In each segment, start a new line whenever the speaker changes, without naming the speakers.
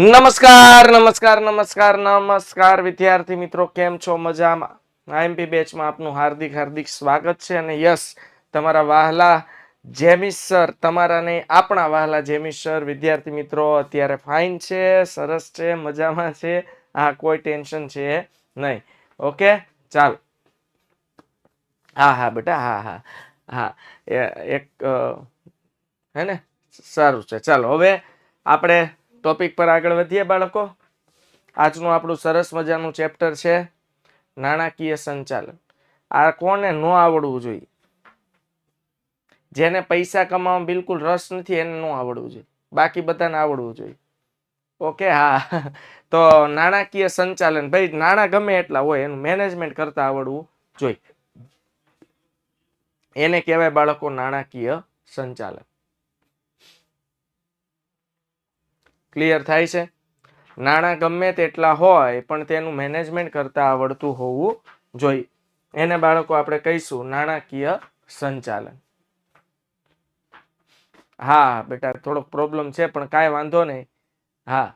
નમસ્કાર નમસ્કાર નમસ્કાર નમસ્કાર વિદ્યાર્થી મિત્રો, કેમ છો? મજામાં? આઈએમપી બેચમાં આપનું હાર્દિક હાર્દિક સ્વાગત છે. અને યસ, તમારા વહાલા જેમિસ સર, તમારા ને આપણા વહાલા જેમિસ સર વિદ્યાર્થી મિત્રો અત્યારે ફાઇન છે, સરસ છે, મજામાં છે. હા, કોઈ ટેન્શન છે નહીં. ઓકે, ચાલો. હા હા બેટા, હા હા હા, એક હે ને, સારું છે. ચાલો હવે આપણે ટોપિક પર આગળ વધીએ બાળકો. આજનું આપણું સરસ મજાનું ચેપ્ટર છે નાણાકીય સંચાલન. આ કોને ન આવડવું જોઈએ? જેને પૈસા કમાવામાં બિલકુલ રસ નથી એને ન આવડવું જોઈએ, બાકી બધાને આવડવું જોઈએ. ઓકે, હા. તો નાણાકીય સંચાલન, ભાઈ નાણાં ગમે એટલા હોય એનું મેનેજમેન્ટ કરતા આવડવું જોઈએ. એને કહેવાય બાળકો નાણાકીય સંચાલન. ક્લિયર થાય છે? નાણાં ગમે તેટલા હોય પણ તેનું મેનેજમેન્ટ કરતા આવડતું હોવું જોઈએ. એને બાળકો આપણે કહીશું નાણાકીય સંચાલન. હા બેટા, થોડોક પ્રોબ્લેમ છે પણ કાંઈ વાંધો નહીં. હા,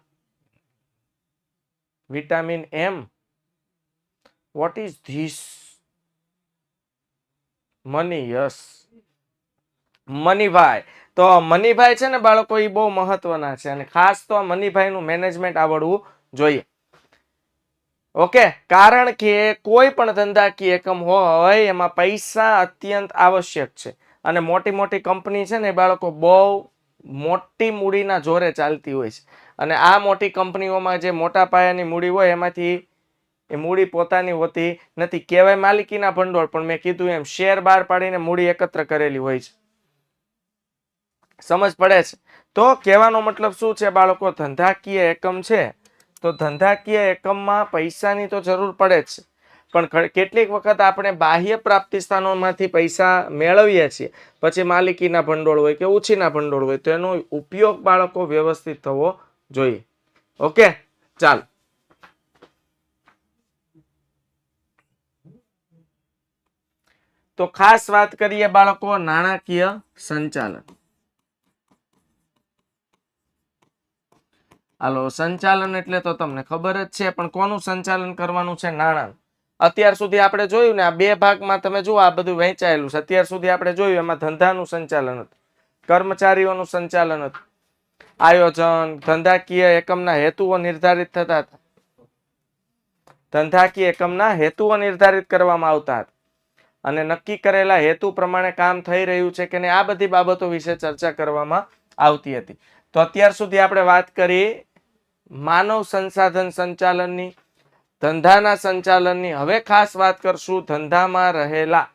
vitamin M, what is this? Mani, yes. Manibhai, તો મનીભાઈ છે ને બાળકો, એ બહુ મહત્વના છે અને ખાસ તો મનીભાઈ નું મેનેજમેન્ટ આવડવું જોઈએ. ઓકે, કારણ કે કોઈ પણ ધંધાકીય એકમ હોય એમાં પૈસા અત્યંત આવશ્યક છે. અને મોટી મોટી કંપની છે ને બાળકો બહુ મોટી મૂડીના જોરે ચાલતી હોય છે. અને આ મોટી કંપનીઓમાં જે મોટા પાયાની મૂડી હોય એમાંથી એ મૂડી પોતાની હોતી નથી. કહેવાય માલિકીના ભંડોળ, પણ મેં કીધું એમ શેર બહાર પાડીને મૂડી એકત્ર કરેલી હોય છે. સમજ પડે છે? તો કહેવાનો મતલબ શું છે બાળકો? ધંધાકીય એકમ છે તો ધંધાકીય એકમમાં પૈસાની તો જરૂર પડે જ છે, પણ કેટલીક વખત આપણે બાહ્ય પ્રાપ્તિ સ્થાનોમાંથી પૈસા મેળવીએ છીએ, પછી માલિકીના ભંડોળ હોય કે ઉછીના ભંડોળ હોય, તો એનો ઉપયોગ બાળકો વ્યવસ્થિત થવો જોઈએ. ઓકે, ચાલ. તો ખાસ વાત કરીએ બાળકો નાણાકીય સંચાલન. હાલો, સંચાલન એટલે તો તમને ખબર જ છે, પણ કોનું સંચાલન કરવાનું છે? નાણાં. અત્યાર સુધી આપણે જોયું ને, આ બે ભાગમાં તમે જુઓ, આ બધું વહેંચાયેલું છે. અત્યાર સુધી આપણે જોયું એમાં ધંધાનું સંચાલન હતું, કર્મચારીઓનું સંચાલન હતું, આયોજન, ધંધાકીય એકમના હેતુઓ નિર્ધારિત થતા હતા. ધંધાકીય એકમના હેતુઓ નિર્ધારિત કરવામાં આવતા હતા અને નક્કી કરેલા હેતુ પ્રમાણે કામ થઈ રહ્યું છે કે નહીં, આ બધી બાબતો વિશે ચર્ચા કરવામાં આવતી હતી. તો અત્યાર સુધી આપણે વાત કરી માનવ સંસાધન સંચાલનની, ધંધાના સંચાલનની. હવે ખાસ વાત કરશું ધંધામાં રહેલા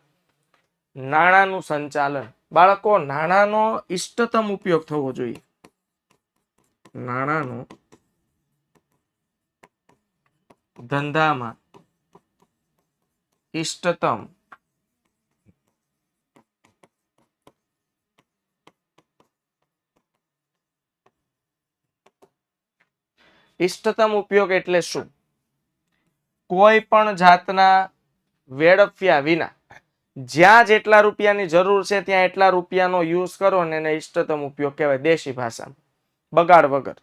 નાણાંનું સંચાલન. બાળકો, નાણાંનો ઇષ્ટતમ ઉપયોગ થવો જોઈએ. નાણાંનો ધંધામાં ઇષ્ટતમ ઇષ્ટતમ ઉપયોગ એટલે શું? કોઈ પણ જાતના વેડફ્યા વિના જ્યાં જેટલા રૂપિયાની જરૂર છે ત્યાં એટલા રૂપિયાનો યુઝ કરો ને એને ઇષ્ટતમ ઉપયોગ કહેવાય, દેશી ભાષામાં, બગાડ વગર.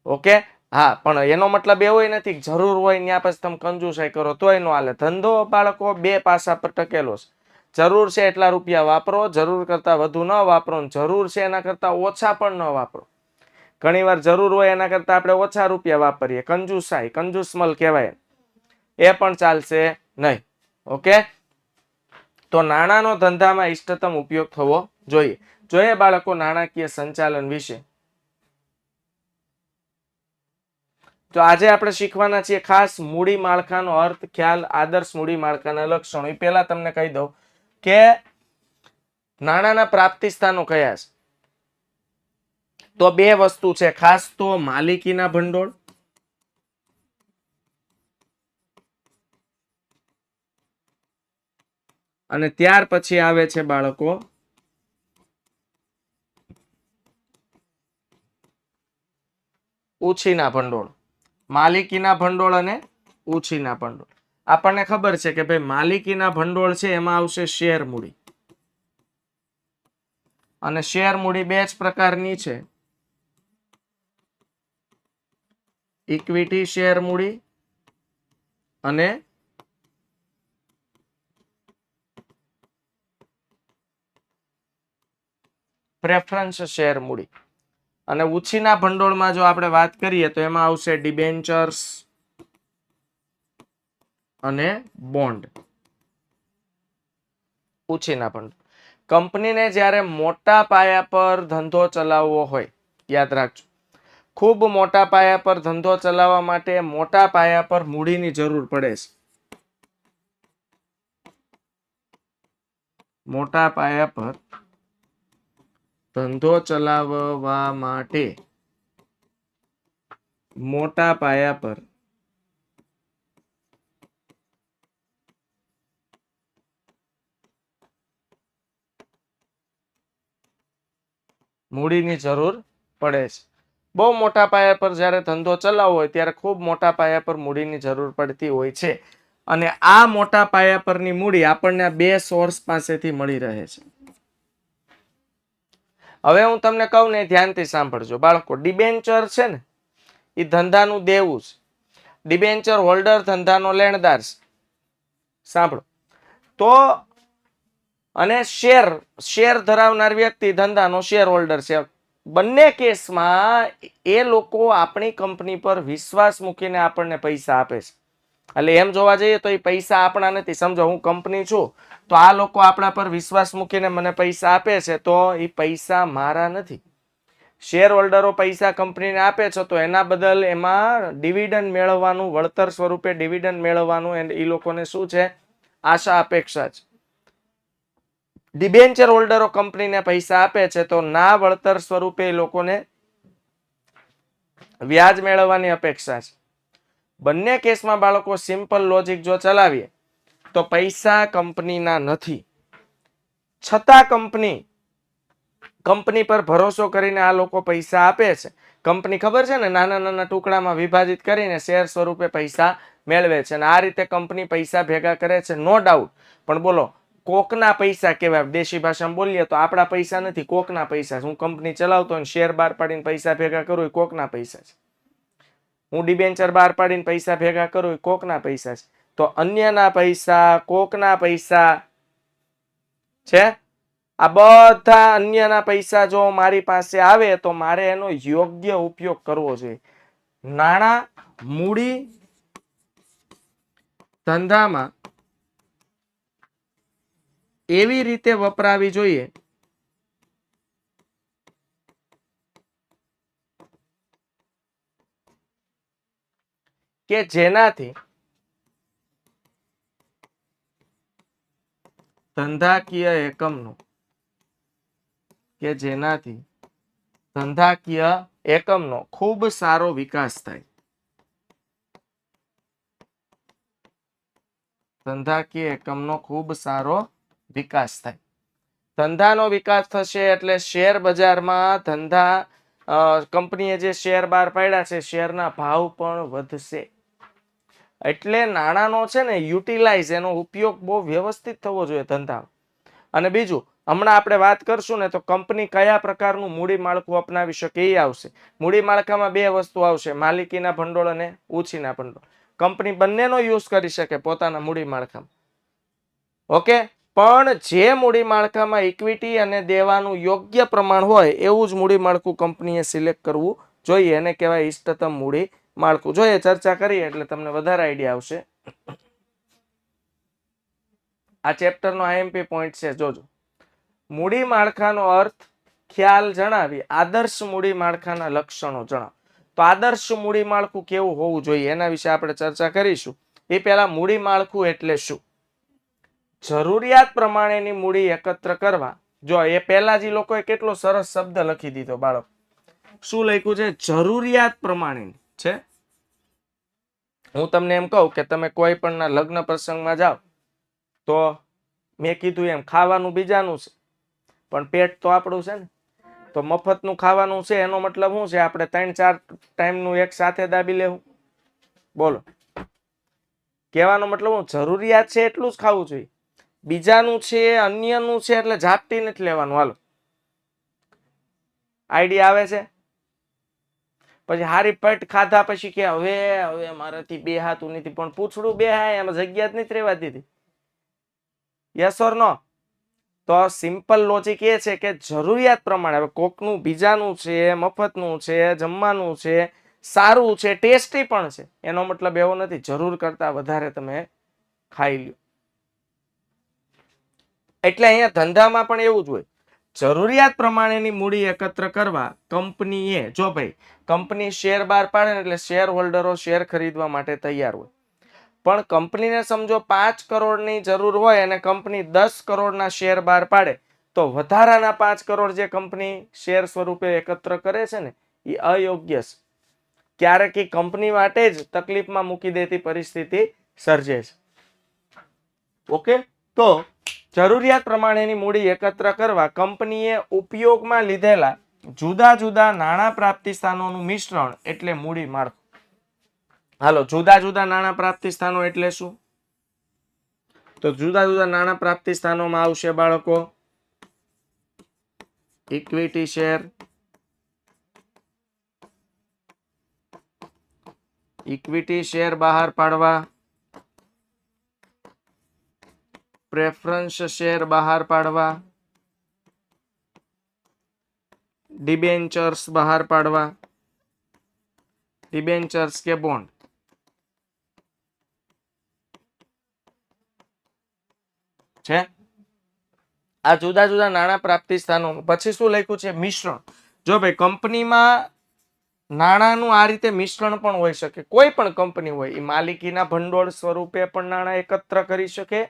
ઓકે, હા, પણ એનો મતલબ એવો નથી જરૂર હોય ત્યાં પછી તમે કંજુસાઈ કરો તોય ન હાલે. ધંધો બાળકો બે પાસા પર ટકેલો છે. જરૂર છે એટલા રૂપિયા વાપરો, જરૂર કરતા વધુ ન વાપરો, જરૂર છે એના કરતા ઓછા પણ ન વાપરો. ઘણી વાર જરૂર હોય એના કરતા આપણે ઓછા રૂપિયા વાપરીએ, કંજુસાઈ, કંજુસમલ કહેવાય, એ પણ ચાલશે નહીં. ઓકે, તો નાણાંનો ધંધામાં ઇષ્ટતમ ઉપયોગ થવો જોઈએ. જોઈએ બાળકો નાણાકીય સંચાલન વિશે. તો આજે આપણે શીખવાના છીએ ખાસ મૂડી માળખાનો અર્થ, ખ્યાલ, આદર્શ મૂડી માળખાના લક્ષણો. એ પહેલા તમને કહી દઉં કે નાણાંના પ્રાપ્તિ સ્થાનો કયા છે. તો બે વસ્તુ છે ખાસ, તો માલિકીના ભંડોળ અને ત્યાર પછી આવે છે બાળકો ઉછીના ભંડોળ. માલિકીના ભંડોળ અને ઉછીના ભંડોળ. આપણને ખબર છે કે ભાઈ માલિકીના ભંડોળ છે એમાં આવશે શેર મૂડી, અને શેર મૂડી બે જ પ્રકારની છે, ઇક્વિટી શેર મૂડી અને પ્રેફરન્સ શેર મૂડી. અને ઉછીના ભંડોળમાં જો આપણે વાત કરીએ તો એમાં આવશે ડિબેન્ચર્સ અને બોન્ડ. ઉછીના ભંડોળ. કંપનીને જ્યારે મોટા પાયા પર ધંધો ચલાવવો હોય, યાદ રાખજો, ખૂબ મોટા પાયા પર ધંધો ચલાવવા માટે મોટા પાયા પર મૂડીની જરૂર પડે છે. મોટા પાયા પર ધંધો ચલાવવા માટે મોટા પાયા પર મૂડીની જરૂર પડે છે. બહુ મોટા પાયા પર જ્યારે ધંધો ચલાવવો હોય ત્યારે ખૂબ મોટા પાયા પર મૂડીની જરૂર પડતી હોય છે. અને આ મોટા પાયા પરની મૂડી આપણને બે સોર્સ પાસેથી મળી રહે છે. હવે હું તમને કહું ને ધ્યાનથી સાંભળજો બાળકો. ડિબેન્ચર છે ને એ ધંધાનું દેવું છે. ડિબેન્ચર હોલ્ડર ધંધાનો લેણદાર છે. સાંભળો તો, અને શેર ધરાવનાર વ્યક્તિ ધંધાનો શેર હોલ્ડર છે. બંને કેસમાં એ લોકો આપણી કંપની પર વિશ્વાસ મૂકીને આપણને પૈસા આપે છે. એટલે એમ જોવા જઈએ તો એ પૈસા આપણા નથી. સમજો હું કંપની છું તો આ લોકો આપણા પર વિશ્વાસ મૂકીને મને પૈસા આપે છે, તો એ પૈસા મારા નથી. શેર હોલ્ડરો પૈસા કંપનીને આપે છે તો એના બદલ એમાં ડિવિડન્ડ મેળવવાનું, વળતર સ્વરૂપે ડિવિડન્ડ મેળવવાનું એ લોકોને શું છે, આશા અપેક્ષા છે. ડિબેન્ચર હોલ્ડરો કંપનીને પૈસા આપે છે તો ના વળતર સ્વરૂપે એ લોકોને વ્યાજ મેળવવાની અપેક્ષા છે. બંને કેસમાં બાળકો સિમ્પલ લોજિક જો ચલાવીએ તો પૈસા કંપનીના નથી, છતાં કંપની પર ભરોસો કરીને આ લોકો પૈસા આપે છે. કંપની ખબર છે ને નાના નાના ટુકડામાં વિભાજિત કરીને શેર સ્વરૂપે પૈસા મેળવે છે, અને આ રીતે કંપની પૈસા ભેગા કરે છે, નો ડાઉટ. પણ બોલો, કોકના પૈસા કહેવાય. દેશી ભાષામાં બોલીએ તો આપણા પૈસા નથી, કોકના પૈસા. હું કંપની ચલાવતો હોય શેર બહાર પાડીને પૈસા ભેગા કરું, એ કોકના પૈસા છે. હું ડિબેન્ચર બહાર પાડીને પૈસા ભેગા કરું, એ કોકના પૈસા છે. તો અન્યના પૈસા, કોકના પૈસા છે, આ બધા અન્યના પૈસા જો મારી પાસે આવે તો મારે એનો યોગ્ય ઉપયોગ કરવો જોઈએ. નાણાં મૂડી ધંધામાં એવી રીતે વપરાવી જોઈએ કે જેનાથી ધંધાકીય એકમનો ખૂબ સારો વિકાસ થાય. ધંધાકીય એકમનો ખૂબ સારો વિકાસ થાય. ધંધાનો વિકાસ થશે એટલે શેર બજારમાં કંપનીએ જે શેર બહાર પાડ્યા છે શેરના ભાવ પણ વધશે. એટલે નાણાંનો છે ને યુટિલાઇઝ, એનો ઉપયોગ બહુ વ્યવસ્થિત થવો જોઈએ ધંધા. અને બીજું, હમણાં આપણે વાત કરશું ને તો કંપની કયા પ્રકારનું મૂડી માળખું અપનાવી શકે એ આવશે. મૂડી માળખામાં બે વસ્તુ આવશે, માલિકીના ભંડોળ અને ઉછીના ભંડોળ. કંપની બંનેનો યુઝ કરી શકે પોતાના મૂડી માળખામાં. ઓકે, પણ જે મૂડી માળખામાં ઇક્વિટી અને દેવાનું યોગ્ય પ્રમાણ હોય એવું જ મૂડી માળખું કંપનીએ સિલેક્ટ કરવું જોઈએ. એને કહેવાય ઇષ્ટતમ મૂડી માળખું. જોઈએ ચર્ચા કરીએ એટલે તમને વધારે આઈડિયા આવશે. આ ચેપ્ટરનો આઈએમપી પોઈન્ટ છે, જોજો. મૂડી માળખાનો અર્થ, ખ્યાલ જણાવી, આદર્શ મૂડી માળખાના લક્ષણો જણાવો. તો આદર્શ મૂડી માળખું કેવું હોવું જોઈએ એના વિશે આપણે ચર્ચા કરીશું. એ પહેલા મૂડી માળખું એટલે શું? જરૂરિયાત પ્રમાણેની મૂડી એકત્ર કરવા. જો એ પહેલા જ લોકોએ કેટલો સરસ શબ્દ લખી દીધો બાળક. શું લખ્યું છે? જરૂરિયાત પ્રમાણેની છે. હું તમને એમ કહું કે તમે કોઈ પણ લગ્ન પ્રસંગમાં જાઓ તો મેં કીધું એમ ખાવાનું બીજાનું છે પણ પેટ તો આપણું છે ને. તો મફતનું ખાવાનું છે એનો મતલબ શું છે? આપણે 3-4 ટાઈમનું એક સાથે દાબી લેવું? બોલો. કહેવાનો મતલબ હું જરૂરિયાત છે એટલું જ ખાવું જોઈએ. બીજાનું છે અન્યનું છે એટલે ઝાપટી નથી લેવાનું. હાલો, આઈડિયા આવે છે? પછી હારી પેટ ખાધા પછી કે હવે મારાથી બેહાતું નથી, પણ પૂછડું બેહાય એમાં જગ્યા જ નથી રહેવા દીધી. યસ ઓર નો? તો સિમ્પલ લોજિક એ છે કે જરૂરિયાત પ્રમાણે, હવે કોકનું બીજાનું છે, મફતનું છે, જમવાનું છે, સારું છે, ટેસ્ટી પણ છે, એનો મતલબ એવો નથી જરૂર કરતા વધારે તમે ખાઈ લ્યો. એટલે અહીંયા ધંધામાં પણ એવું જ હોય. જરૂરિયાત પ્રમાણેની મૂડી એકત્ર કરવા કંપનીએ, જો ભાઈ કંપની શેર બહાર પાડે ને એટલે શેર હોલ્ડરો શેર ખરીદવા માટે તૈયાર હોય. પણ કંપનીને સમજો 5 કરોડની જરૂર હોય અને કંપની 10 કરોડના શેર બહાર પાડે તો વધારાના 5 કરોડ જે કંપની શેર સ્વરૂપે એકત્ર કરે છે ને એ અયોગ્ય છે. ક્યારેક એ કંપની માટે જ તકલીફમાં મૂકી દેતી પરિસ્થિતિ સર્જે છે. ઓકે, તો જરૂરિયાત પ્રમાણેની મૂડી એકત્ર કરવા કંપનીએ ઉપયોગમાં લીધેલા જુદા જુદા નાણાં પ્રાપ્તિ સ્થાનોનું મિશ્રણ એટલે મૂડી માળખું. હાલો, જુદા જુદા નાણાં પ્રાપ્તિ સ્થાનો એટલે શું? તો જુદા જુદા નાણાં પ્રાપ્તિ સ્થાનોમાં આવશે બાળકો ઇક્વિટી શેર, ઇક્વિટી શેર બહાર પાડવા, પ્રેફરન્સ શેર બહાર પાડવા, ડિબેન્ચર્સ બહાર પાડવા, ડિબેન્ચર્સ કે બોન્ડ. છે આ જુદા જુદા નાણાં પ્રાપ્તિ સ્થાનો. પછી શું લખ્યું છે? મિશ્રણ. જો ભાઈ કંપનીમાં નાણાંનું આ રીતે મિશ્રણ પણ હોઈ શકે. કોઈ પણ કંપની હોય એ માલિકીના ભંડોળ સ્વરૂપે પણ નાણાં એકત્ર કરી શકે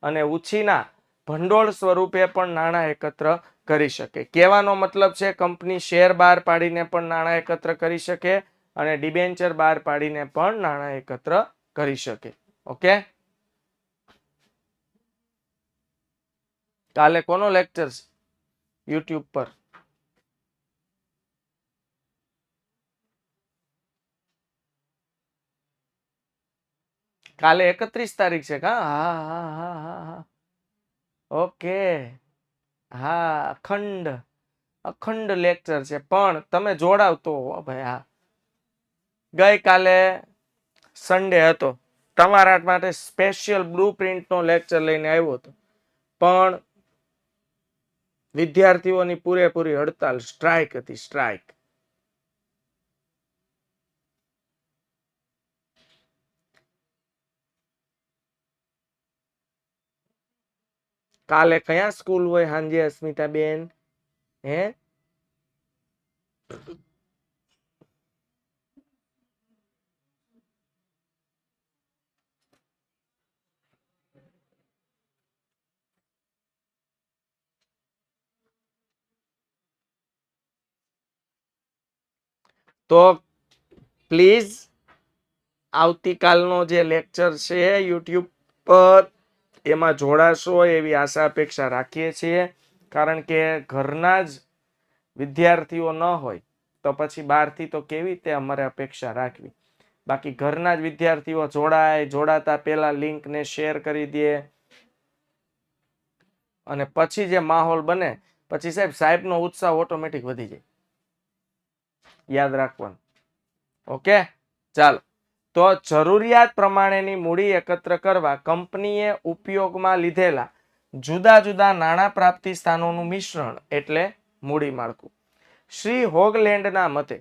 અને ઉછીના ભંડોળ સ્વરૂપે પણ નાણાં એકત્ર કરી શકે. કહેવાનો મતલબ છે કંપની શેર બહાર પાડીને પણ નાણાં એકત્ર કરી શકે અને ડિબેન્ચર બહાર પાડીને પણ નાણાં એકત્ર કરી શકે. ઓકે, કાલે કોનો લેક્ચર છે? યુટ્યુબ પર. કાલે 31 તારીખ છે કા? હા હા હા હા હા. ઓકે, હા, અખંડ લેક્ચર છે પણ તમે જોડાવતો ભાઈ. હા, ગઈકાલે સન્ડે હતો, તમારા માટે સ્પેશિયલ બ્લુ પ્રિન્ટ નો લેક્ચર લઈને આવ્યો હતો પણ વિદ્યાર્થીઓની પૂરેપૂરી હડતાલ, સ્ટ્રાઇક હતી. સ્ટ્રાઇક. કાલે કયા સ્કૂલ હોય સાંજે અસ્મિતાબેન? હે, તો પ્લીઝ આવતીકાલનો જે લેક્ચર છે યુટ્યુબ પર એમાં જોડાશો એવી આશા અપેક્ષા રાખીએ છીએ. કારણ કે ઘરના જ વિદ્યાર્થીઓ ન હોય તો પછી બહારથી તો કેવી રીતે અમારે અપેક્ષા રાખવી? બાકી ઘરના જ વિદ્યાર્થીઓ જોડાય, જોડાતા પહેલા લિંકને શેર કરી દે અને પછી જે માહોલ બને પછી સાહેબનો ઉત્સાહ ઓટોમેટિક વધી જાય. યાદ રાખવાનું. ઓકે, ચાલો. તો જરૂરિયાત પ્રમાણેની મૂડી એકત્ર કરવા કંપનીએ ઉપયોગમાં લીધેલા જુદા જુદા નાણાં પ્રાપ્તિ સ્થાનોનું મિશ્રણ એટલે મૂડી માળખું. શ્રી હોગલેન્ડના મતે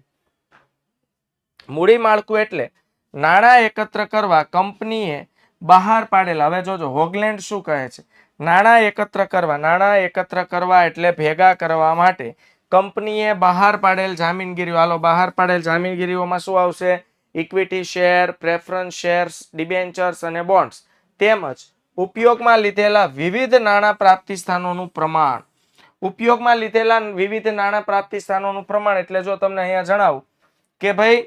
મૂડી માળખું એટલે નાણાં એકત્ર કરવા કંપનીએ બહાર પાડેલા. હવે જોજો હોગલેન્ડ શું કહે છે? નાણાં એકત્ર કરવા એટલે ભેગા કરવા માટે કંપનીએ બહાર પાડેલ જામીનગીરીઓ, હાલો બહાર પાડેલ જામીનગીરીઓમાં શું આવશે? Equity share, preference shares, debentures અને બોન્ડ્સ તેમજ ઉપયોગમાં લીધેલા વિવિધ નાણાં પ્રાપ્તિ સ્થાનોનું પ્રમાણ. ઉપયોગમાં લીધેલા વિવિધ નાણાં પ્રાપ્તિ સ્થાનોનું પ્રમાણ એટલે જો તમને અહીંયા જણાવું કે ભાઈ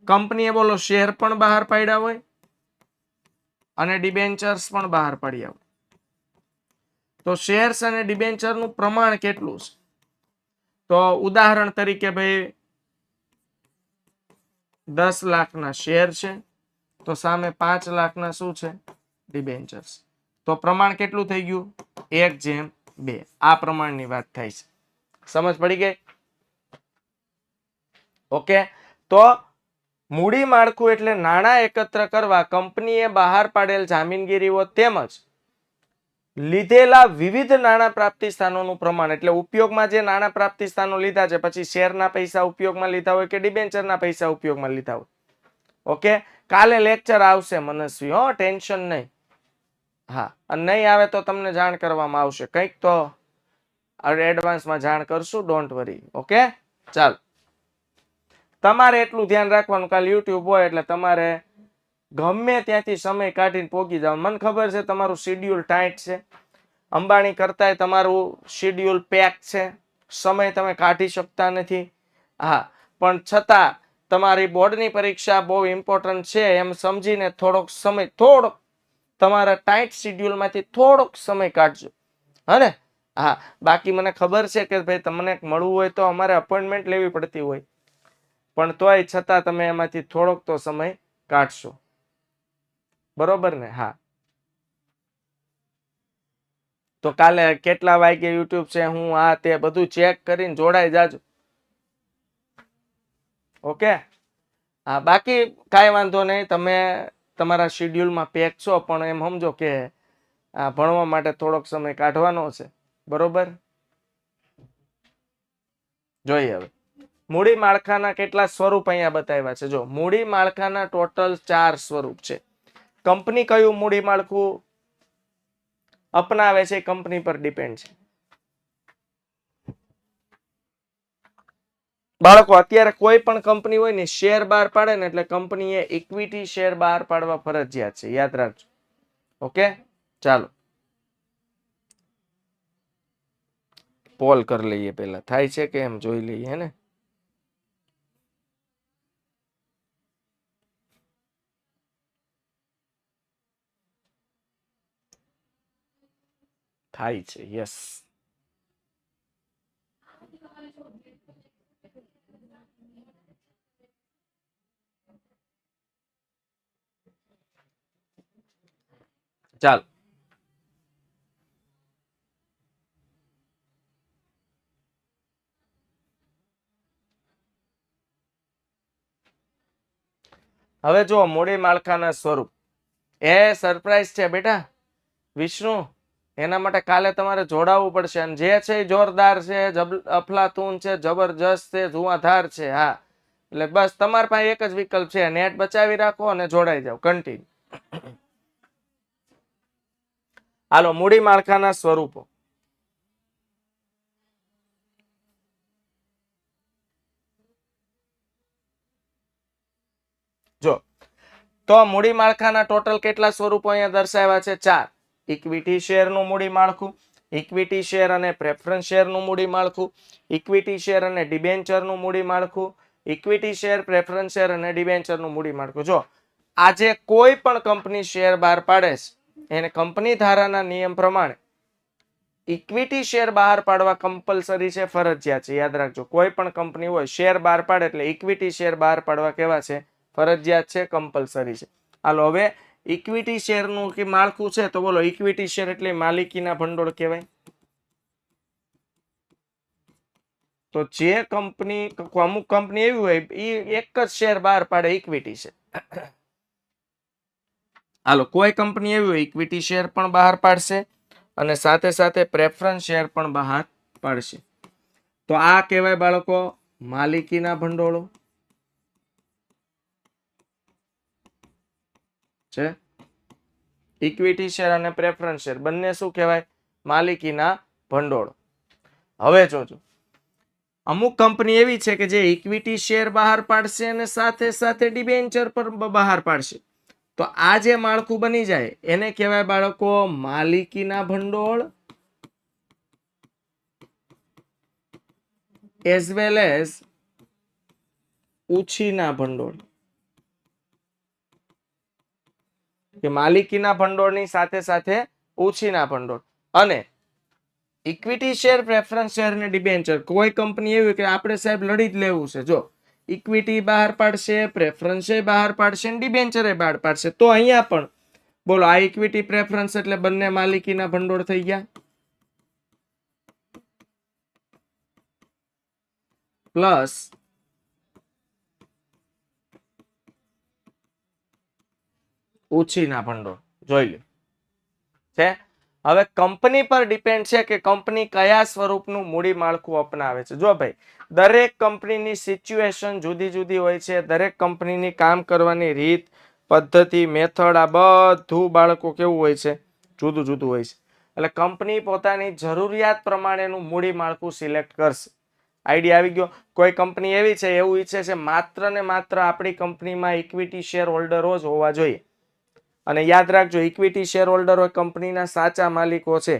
કંપનીએ બોલો શેર પણ બહાર પાડ્યા હોય અને ડિબેન્ચર્સ પણ બહાર પાડ્યા હોય, તો શેર્સ અને ડિબેન્ચરનું પ્રમાણ કેટલું છે? તો ઉદાહરણ તરીકે ભાઈ 10 લાખના શેર છે તો સામે 5 લાખના શું છે? ડિબેન્ચર્સ. તો પ્રમાણ કેટલું થઈ ગયું? 1:2. આ પ્રમાણની વાત થાય છે. સમજ પડી ગઈ? ઓકે. તો મૂડી માળખું એટલે નાણાં એકત્ર કરવા કંપનીએ બહાર પાડેલ જામીનગીરીઓ તેમજ લીધેલા વિવિધ નાણાં પ્રાપ્તિ સ્થાનોનું પ્રમાણ. એટલે ઉપયોગમાં જે નાણાં પ્રાપ્તિ સ્થાનો લીધા છે, પછી શેરના પૈસા ઉપયોગમાં લીધા હોય કે ડિબેન્ચરના પૈસા ઉપયોગમાં લીધા હોય. ઓકે. કાલે લેક્ચર આવશે મનસ્વી, હો, ટેન્શન નહીં. હા, અને નહીં આવે તો તમને જાણ કરવામાં આવશે. કંઈક તો એડવાન્સમાં જાણ કરશું, ડોન્ટ વરી. ઓકે, ચાલ. તમારે એટલું ધ્યાન રાખવાનું, કાલે યુટ્યુબ હોય એટલે તમારે ગમે ત્યાંથી સમય કાઢીને પોગી જાવ. મને ખબર છે તમારું શેડ્યુલ ટાઈટ છે, અંબાણી કરતાંય તમારું શેડ્યુલ પેક છે, સમય તમે કાઢી શકતા નથી. હા, પણ છતાં તમારી બોર્ડની પરીક્ષા બહુ ઇમ્પોર્ટન્ટ છે એમ સમજીને થોડોક સમય, થોડોક તમારા ટાઈટ શેડ્યુલમાંથી થોડોક સમય કાઢજો, હને? હા, બાકી મને ખબર છે કે ભાઈ તમને મળવું હોય તો અમારે અપોઇન્ટમેન્ટ લેવી પડતી હોય, પણ તોય છતાં તમે એમાંથી થોડોક તો સમય કાઢશો, બરોબર ને? હા. તો કાલે કેટલા વાગે યુટ્યુબ છે, હું આ તે બધું ચેક કરીને જોડાઈ જાજો. ઓકે. હા, બાકી કાંઈ વાંધો નહીં, તમે તમારા શેડ્યુલમાં પેક છો, પણ એમ સમજો કે આ ભણવા માટે થોડોક સમય કાઢવાનો છે, બરોબર? જોઈએ હવે મૂડી માળખાના કેટલા સ્વરૂપ અહીંયા બતાવ્યા છે. જો મૂડી માળખાના ટોટલ 4 સ્વરૂપ છે. કંપની કયું મૂડી માળખું અપનાવે છે કંપની પર ડિપેન્ડ છે. બાળકો અત્યારે કોઈ પણ કંપની હોય ને શેર બહાર પાડે ને એટલે કંપનીએ ઇક્વિટી શેર બહાર પાડવા ફરજિયાત છે, યાદ રાખજો. ઓકે, ચાલો પોલ કરી લઈએ. પેલા થાય છે કે એમ જોઈ લઈએ, હે ને? થાય છે, યસ. ચાલ, હવે જો મૂડી માળખાના સ્વરૂપ એ સરપ્રાઈઝ છે બેટા વિષ્ણુ, એના માટે કાલે તમારે જોડાવવું પડશે. અને જે છે એ જોરદાર છે, અફલાતુન છે, જબરજસ્ત છે, ધુઆધાર છે. હા, એટલે બસ તમારી પાસે એક જ વિકલ્પ છે, નેટ બચાવી રાખો અને જોડાઈ જાઓ. કન્ટિન્યુ. હાલો, મૂડી માળખાના સ્વરૂપો. જો તો મૂડી માળખાના ટોટલ કેટલા સ્વરૂપો અહીંયા દર્શાવ્યા છે? 4. ઇક્વિટી શેરનું મૂડી માળખું, ઇક્વિટી શેર અને પ્રેફરન્સ શેરનું મૂડી માળખું, ઇક્વિટી શેર અને ડિબેન્ચરનું મૂડી માળખું, ઇક્વિટી શેર, પ્રેફરન્સ શેર અને ડિબેન્ચરનું મૂડી માળખું. જો આજે કોઈ પણ કંપની શેર બહાર પાડે છે એને કંપની ધારાના નિયમ પ્રમાણે ઇક્વિટી શેર બહાર પાડવા કમ્પલસરી છે, ફરજિયાત છે. યાદ રાખજો, કોઈ પણ કંપની હોય શેર બહાર પાડે એટલે ઇક્વિટી શેર બહાર પાડવા કેવા છે? ફરજિયાત છે, કમ્પલસરી છે. હાલો, હવે ઇક્વિટી શેરનું કે માળખું છે તો બોલો, ઇક્વિટી શેર એટલે માલિકીના ભંડોળ કહેવાય. તો જે કંપની, અમુક કંપની એવી હોય એ એક જ શેર બહાર પાડે, ઇક્વિટી છે. હાલો, કોઈ કંપની એવી હોય ઇક્વિટી શેર પણ બહાર પાડશે અને સાથે સાથે પ્રેફરન્સ શેર પણ બહાર પાડશે. તો આ કહેવાય બાળકો માલિકીના ભંડોળો છે. ઇક્વિટી શેર અને પ્રેફરન્સ શેર બંને શું કહેવાય? માલિકીના ભંડોળ. હવે જોજો, અમુક કંપની એવી છે કે જે ઇક્વિટી શેર બહાર પાડશે અને સાથે સાથે ડિબેન્ચર પર બહાર પાડશે. તો આ જે માળખું બની જાય એને કહેવાય બાળકો માલિકીના ભંડોળ એઝ વેલ એઝ ઉછીના ભંડોળ. કે માલિકીના ભંડોળની સાથે સાથે ઉછીના ભંડોળ. અને ઇક્વિટી શેર, પ્રેફરન્સ શેર અને ડિબેન્ચર, કોઈ કંપની એવી કે આપણે સાહેબ લડી જ લેવું છે, જો ઇક્વિટી બહાર પાડશે, પ્રેફરન્સ બહાર પાડશે, ડિબેન્ચર બહાર પાડશે, તો અહીંયા પણ બોલો આ ઇક્વિટી પ્રેફરન્સ એટલે બંને માલિકીના ભંડોળ થઈ ગયા, પ્લસ ઉછીના ભંડોળ. જોઈ લો છે. હવે કંપની પર ડિપેન્ડ છે કે કંપની કયા સ્વરૂપનું મૂડી માળખું અપનાવે છે. જો ભાઈ, દરેક કંપનીની સિચ્યુએશન જુદી જુદી હોય છે, દરેક કંપનીની કામ કરવાની રીત, પદ્ધતિ, મેથડ, આ બધું બાળકો કેવું હોય છે, જુદું જુદું હોય છે. એટલે કંપની પોતાની જરૂરિયાત પ્રમાણેનું મૂડી માળખું સિલેક્ટ કરશે. આઈડિયા આવી ગયો. કોઈ કંપની એવી છે એવું ઈચ્છે છે માત્ર ને માત્ર આપણી કંપનીમાં ઇક્વિટી શેર હોલ્ડરો જ હોવા જોઈએ. અને યાદ રાખજો, ઇક્વિટી શેર હોલ્ડરો કંપનીના સાચા માલિકો છે.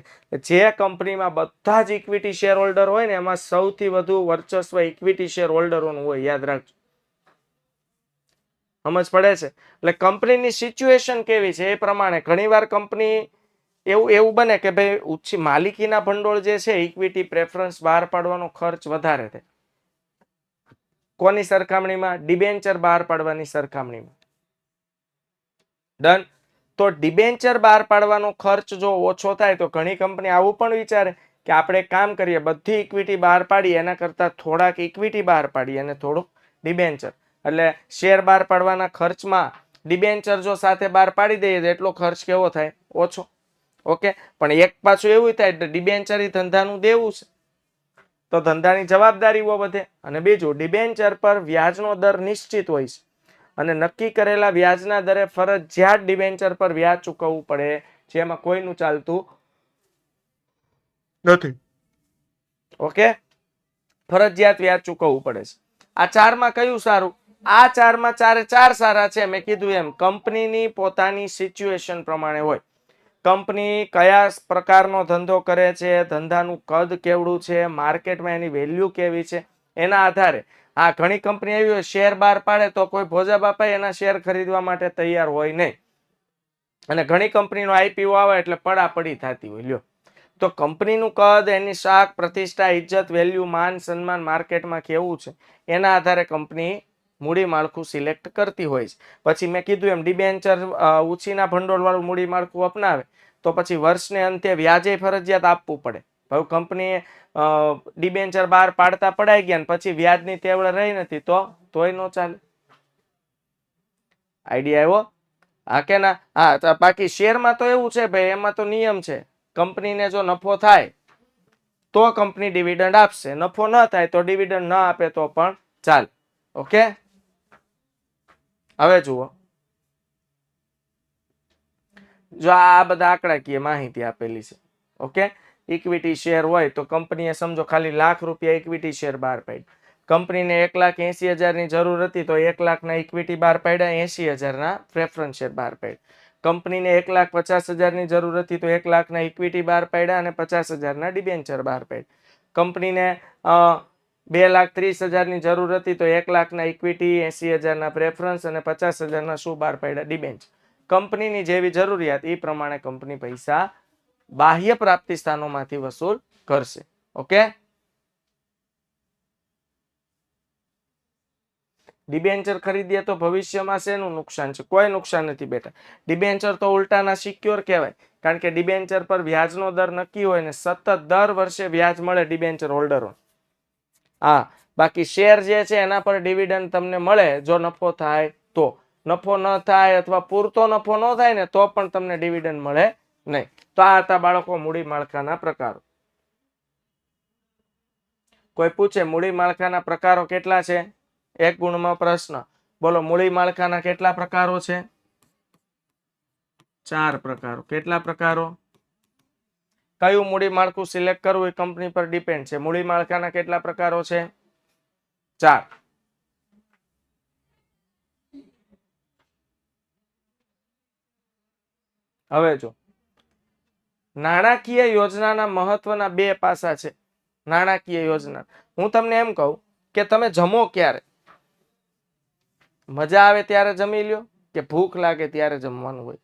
જે કંપનીમાં બધા જ ઇક્વિટી શેર હોલ્ડર હોય ને એમાં સૌથી વધુ વર્ચસ્વ ઇક્વિટી શેર હોલ્ડરોનું હોય. યાદ રાખજો, સમજ પડે છે. એટલે કંપનીની સિચ્યુએશન કેવી છે એ પ્રમાણે ઘણીવાર કંપની એવું બને કે ભાઈ ઉચ્ચ માલિકીના ભંડોળ જે છે, ઇક્વિટી પ્રેફરન્સ બહાર પાડવાનો ખર્ચ વધારે થાય. કોની સરખામણીમાં? ડિબેન્ચર બહાર પાડવાની સરખામણીમાં. ડન. તો ડિબેન્ચર બહાર પાડવાનો ખર્ચ જો ઓછો થાય તો ઘણી કંપની આવું પણ વિચારે કે આપણે કામ કરીએ, બધી ઇક્વિટી બહાર પાડીએ એના કરતા થોડાક ઇક્વિટી બહાર પાડીએ અને થોડુંક ડિબેન્ચર. એટલે શેર બહાર પાડવાના ખર્ચમાં ડિબેન્ચર જો સાથે બહાર પાડી દઈએ તો એટલો ખર્ચ કેવો થાય? ઓછો. ઓકે. પણ એક પાછું એવું થાય, ડિબેન્ચર એ ધંધાનું દેવું છે તો ધંધાની જવાબદારીઓ વધે. અને બીજું, ડિબેન્ચર પર વ્યાજનો દર નિશ્ચિત હોય છે અને નક્કી કરેલા વ્યાજના દરે ફરજિયાત ડિબેન્ચર પર વ્યાજ ચૂકવવું પડે, જેમાં કોઈનું ચાલતું નથી. ઓકે, ફરજિયાત વ્યાજ ચૂકવવું પડે છે. આ ચારમાં કયું સારું? આ ચારમાં ચાર સારા છે. મેં કીધું એમ કંપનીની પોતાની સિચ્યુએશન પ્રમાણે હોય. કંપની કયા પ્રકારનો ધંધો કરે છે, ધંધાનું કદ કેવડું છે, માર્કેટમાં એની વેલ્યુ કેવી છે, એના આધારે. હા, ઘણી કંપની એવી હોય શેર બહાર પાડે તો કોઈ ભોજા બાપા એના શેર ખરીદવા માટે તૈયાર હોય નહીં. અને ઘણી કંપનીનો આઈપીઓ આવે એટલે પડાપડી થતી હોય. લ્યો, તો કંપનીનું કદ, એની શાખ, પ્રતિષ્ઠા, ઇજ્જત, વેલ્યુ, માન સન્માન માર્કેટમાં કેવું છે એના આધારે કંપની મૂડી માળખું સિલેક્ટ કરતી હોય છે. પછી મેં કીધું એમ ડિબેન્ચર ઉછીના ભંડોળ વાળું મૂડી માળખું અપનાવે તો પછી વર્ષને અંતે વ્યાજે ફરજિયાત આપવું પડે. હવે કંપનીએ ડિબેન્ચર બહાર પાડતા પડાઈ ગયા ને પછી વ્યાજની તેવડ રહી નથી તોય નો ચાલે. આઈડિયા આવ્યો? હા કે ના? હા, બાકી શેરમાં તો એવું છે ભાઈ, એમાં તો નિયમ છે, કંપનીને જો નફો થાય તો કંપની ડિવિડન્ડ આપશે, નફો ન થાય તો ડિવિડન્ડ ન આપે તો પણ ચાલે. ઓકે, હવે જુઓ, જો આ બધા આંકડાકીય માહિતી આપેલી છે. ઓકે, ઇક્વિટી શેર હોય તો કંપનીએ સમજો ખાલી ₹1,00,000 ઇક્વિટી શેર બહાર પાડી. કંપનીને 1,80,000 જરૂર હતી તો 1,00,000 ઇક્વિટી બહાર પાડ્યા, 80,000 પ્રેફરન્સ શેર બહાર પાડ્યા. કંપનીને 1,50,000 જરૂર હતી તો 1,00,000 ઇક્વિટી બહાર પાડ્યા અને 50,000 ડિબેન્ચર બહાર પાડ્યા. કંપનીને 2,30,000 જરૂર હતી તો 1,00,000 ઇક્વિટી, 80,000 પ્રેફરન્સ અને 50,000 શું બહાર પાડ્યા? ડિબેન્ચર. કંપનીની જેવી જરૂરિયાત એ પ્રમાણે કંપની પૈસા બાહ્ય પ્રાપ્તિ સ્થાનોમાંથી વસૂલ કરશે. ઓકે, ડિબેન્ચર ખરીદીએ તો ભવિષ્યમાં શેનું નુકસાન છે? કોઈ નુકસાન નથી બેટા. ડિબેન્ચર તો ઉલટાના સિક્યોર કહેવાય, કારણ કે ડિબેન્ચર પર વ્યાજનો દર નક્કી હોય ને સતત દર વર્ષે વ્યાજ મળે ડિબેન્ચર હોલ્ડરો. હા, બાકી શેર જે છે એના પર ડિવિડન્ડ તમને મળે જો નફો થાય તો. નફો ન થાય અથવા પૂરતો નફો ન થાય ને તો પણ તમને ડિવિડન્ડ મળે નહીં. તો આ હતા બાળકો મૂડી માળખાના પ્રકારો. કોઈ પૂછે મૂડી માળખાના પ્રકારો કેટલા છે? એક ગુણમાં પ્રશ્ન. બોલો, મૂડી માળખાના કેટલા પ્રકારો છે? 4 પ્રકારો. કેટલા પ્રકારો? કયું મૂડી માળખું સિલેક્ટ કરવું એ કંપની પર ડિપેન્ડ છે. મૂડી માળખાના કેટલા પ્રકારો છે? 4. હવે જો નાણાકીય યોજનાના મહત્વના 2 પાસા છે. નાણાકીય યોજના, હું તમને એમ કહું કે તમે જમો ક્યારે? મજા આવે ત્યારે જમી લ્યો કે ભૂખ લાગે ત્યારે જમવાનું હોય?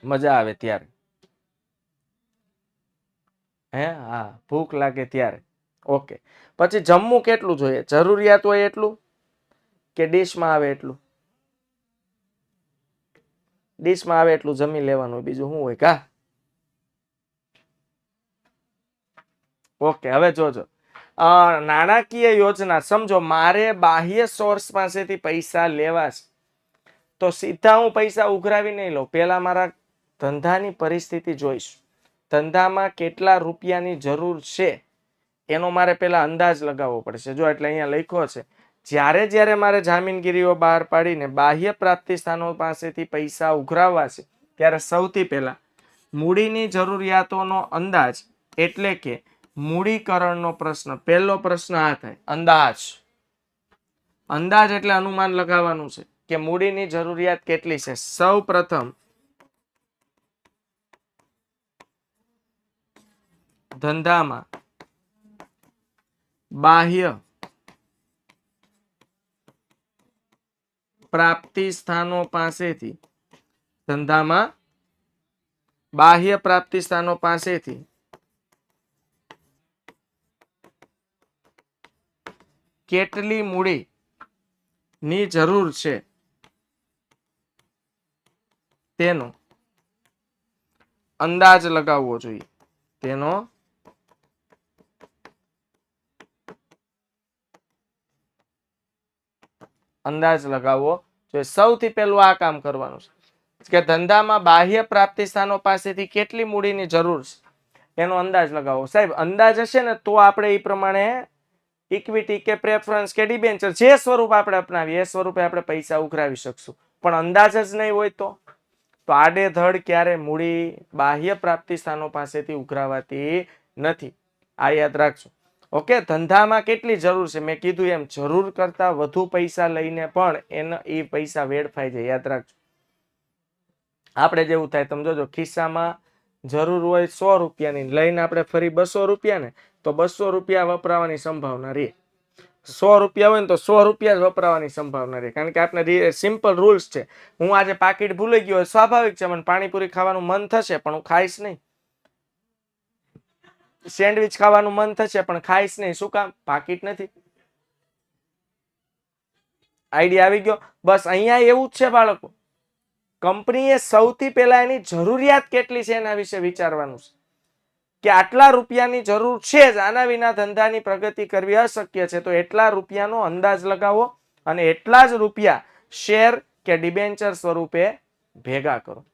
મજા આવે ત્યારે. હા, ભૂખ લાગે ત્યારે. ઓકે, પછી જમવું કેટલું જોઈએ? જરૂરિયાત હોય એટલું કે ડીશમાં આવે એટલું? ડીશમાં આવે એટલું જમી લેવાનું, બીજું શું હોય કા? ઓકે, હવે જોજો નાણાકીય યોજના સમજો, મારે બાહ્ય સોર્સ પાસેથી પૈસા લેવા છે તો સીધા હું પૈસા ઉઘરાવી નહીં લઉં. પહેલા મારા ધંધાની પરિસ્થિતિ જોઈશ. ધંધામાં કેટલા રૂપિયાની જરૂર છે એનો મારે પહેલા અંદાજ લગાવવો પડશે. જો એટલે અહીંયા લખ્યો છે, જ્યારે જ્યારે મારે જામીનગીરીઓ બહાર પાડીને બાહ્ય પ્રાપ્તિ સ્થાનો પાસેથી પૈસા ઉઘરાવવા છે ત્યારે સૌથી પહેલા મૂડીની જરૂરિયાતોનો અંદાજ એટલે કે મૂડીકરણનો પ્રશ્ન. પહેલો પ્રશ્ન આ થાય, અંદાજ. અંદાજ એટલે અનુમાન લગાવવાનું છે કે મૂડીની જરૂરિયાત કેટલી છે. સૌ પ્રથમ ધંધામાં બાહ્ય પ્રાપ્તિ સ્થાનો પાસેથી કેટલી મૂડી ની જરૂર છે તેનો અંદાજ લગાવવો જોઈએ. તેનો અંદાજ લગાવવો જોઈએ. સૌથી પહેલું આ કામ કરવાનું છે કે ધંધામાં બાહ્ય પ્રાપ્તિ સ્થાનો પાસેથી કેટલી મૂડીની જરૂર છે એનો અંદાજ લગાવો. સાહેબ, અંદાજ હશે ને તો આપણે એ પ્રમાણે ઇક્વિટી કે પ્રેફરન્સ કે ડિબેન્ચર જે સ્વરૂપ આપણે અપનાવીએ એ સ્વરૂપે આપણે પૈસા ઉઘરાવી શકશું. પણ અંદાજ જ નહીં હોય તો આડેધડ ક્યારે મૂડી બાહ્ય પ્રાપ્તિ સ્થાનો પાસેથી ઉઘરાવાતી નથી. આ યાદ રાખજો. ઓકે, ધંધામાં કેટલી જરૂર છે? મેં કીધું એમ જરૂર કરતા વધુ પૈસા લઈને પણ એ પૈસા વેડફાઈ જાય. યાદ રાખજો. આપણે જેવું થાય, તમે જોજો, ખિસ્સામાં જરૂર હોય 100 રૂપિયાની, લઈને આપણે ફરી 200 રૂપિયા ને તો 200 રૂપિયા વપરાવાની સંભાવના રહે. 100 રૂપિયા હોય ને તો 100 રૂપિયા જ વપરાવાની સંભાવના રહે. કારણ કે આપણે સિમ્પલ રૂલ્સ છે. હું આજે પાકીટ ભૂલી ગયો, સ્વાભાવિક છે, મને પાણીપુરી ખાવાનું મન થશે પણ હું ખાઈશ નહીં. સેન્ડવિચ ખાવાનું મન થશે પણ ખાઈશ નહીં. શું કામ? પાકીટ નથી. આઈડિયા આવી ગયો? બસ અહીંયા એવું જ છે બાળકો. કંપનીએ સૌથી પહેલા એની જરૂરિયાત કેટલી છે એના વિશે વિચારવાનું છે કે આટલા રૂપિયાની જરૂર છે જ, આના વિના ધંધાની પ્રગતિ કરવી અશક્ય છે. તો એટલા રૂપિયાનો અંદાજ લગાવો અને એટલા જ રૂપિયા શેર કે ડિબેન્ચર સ્વરૂપે ભેગા કરો.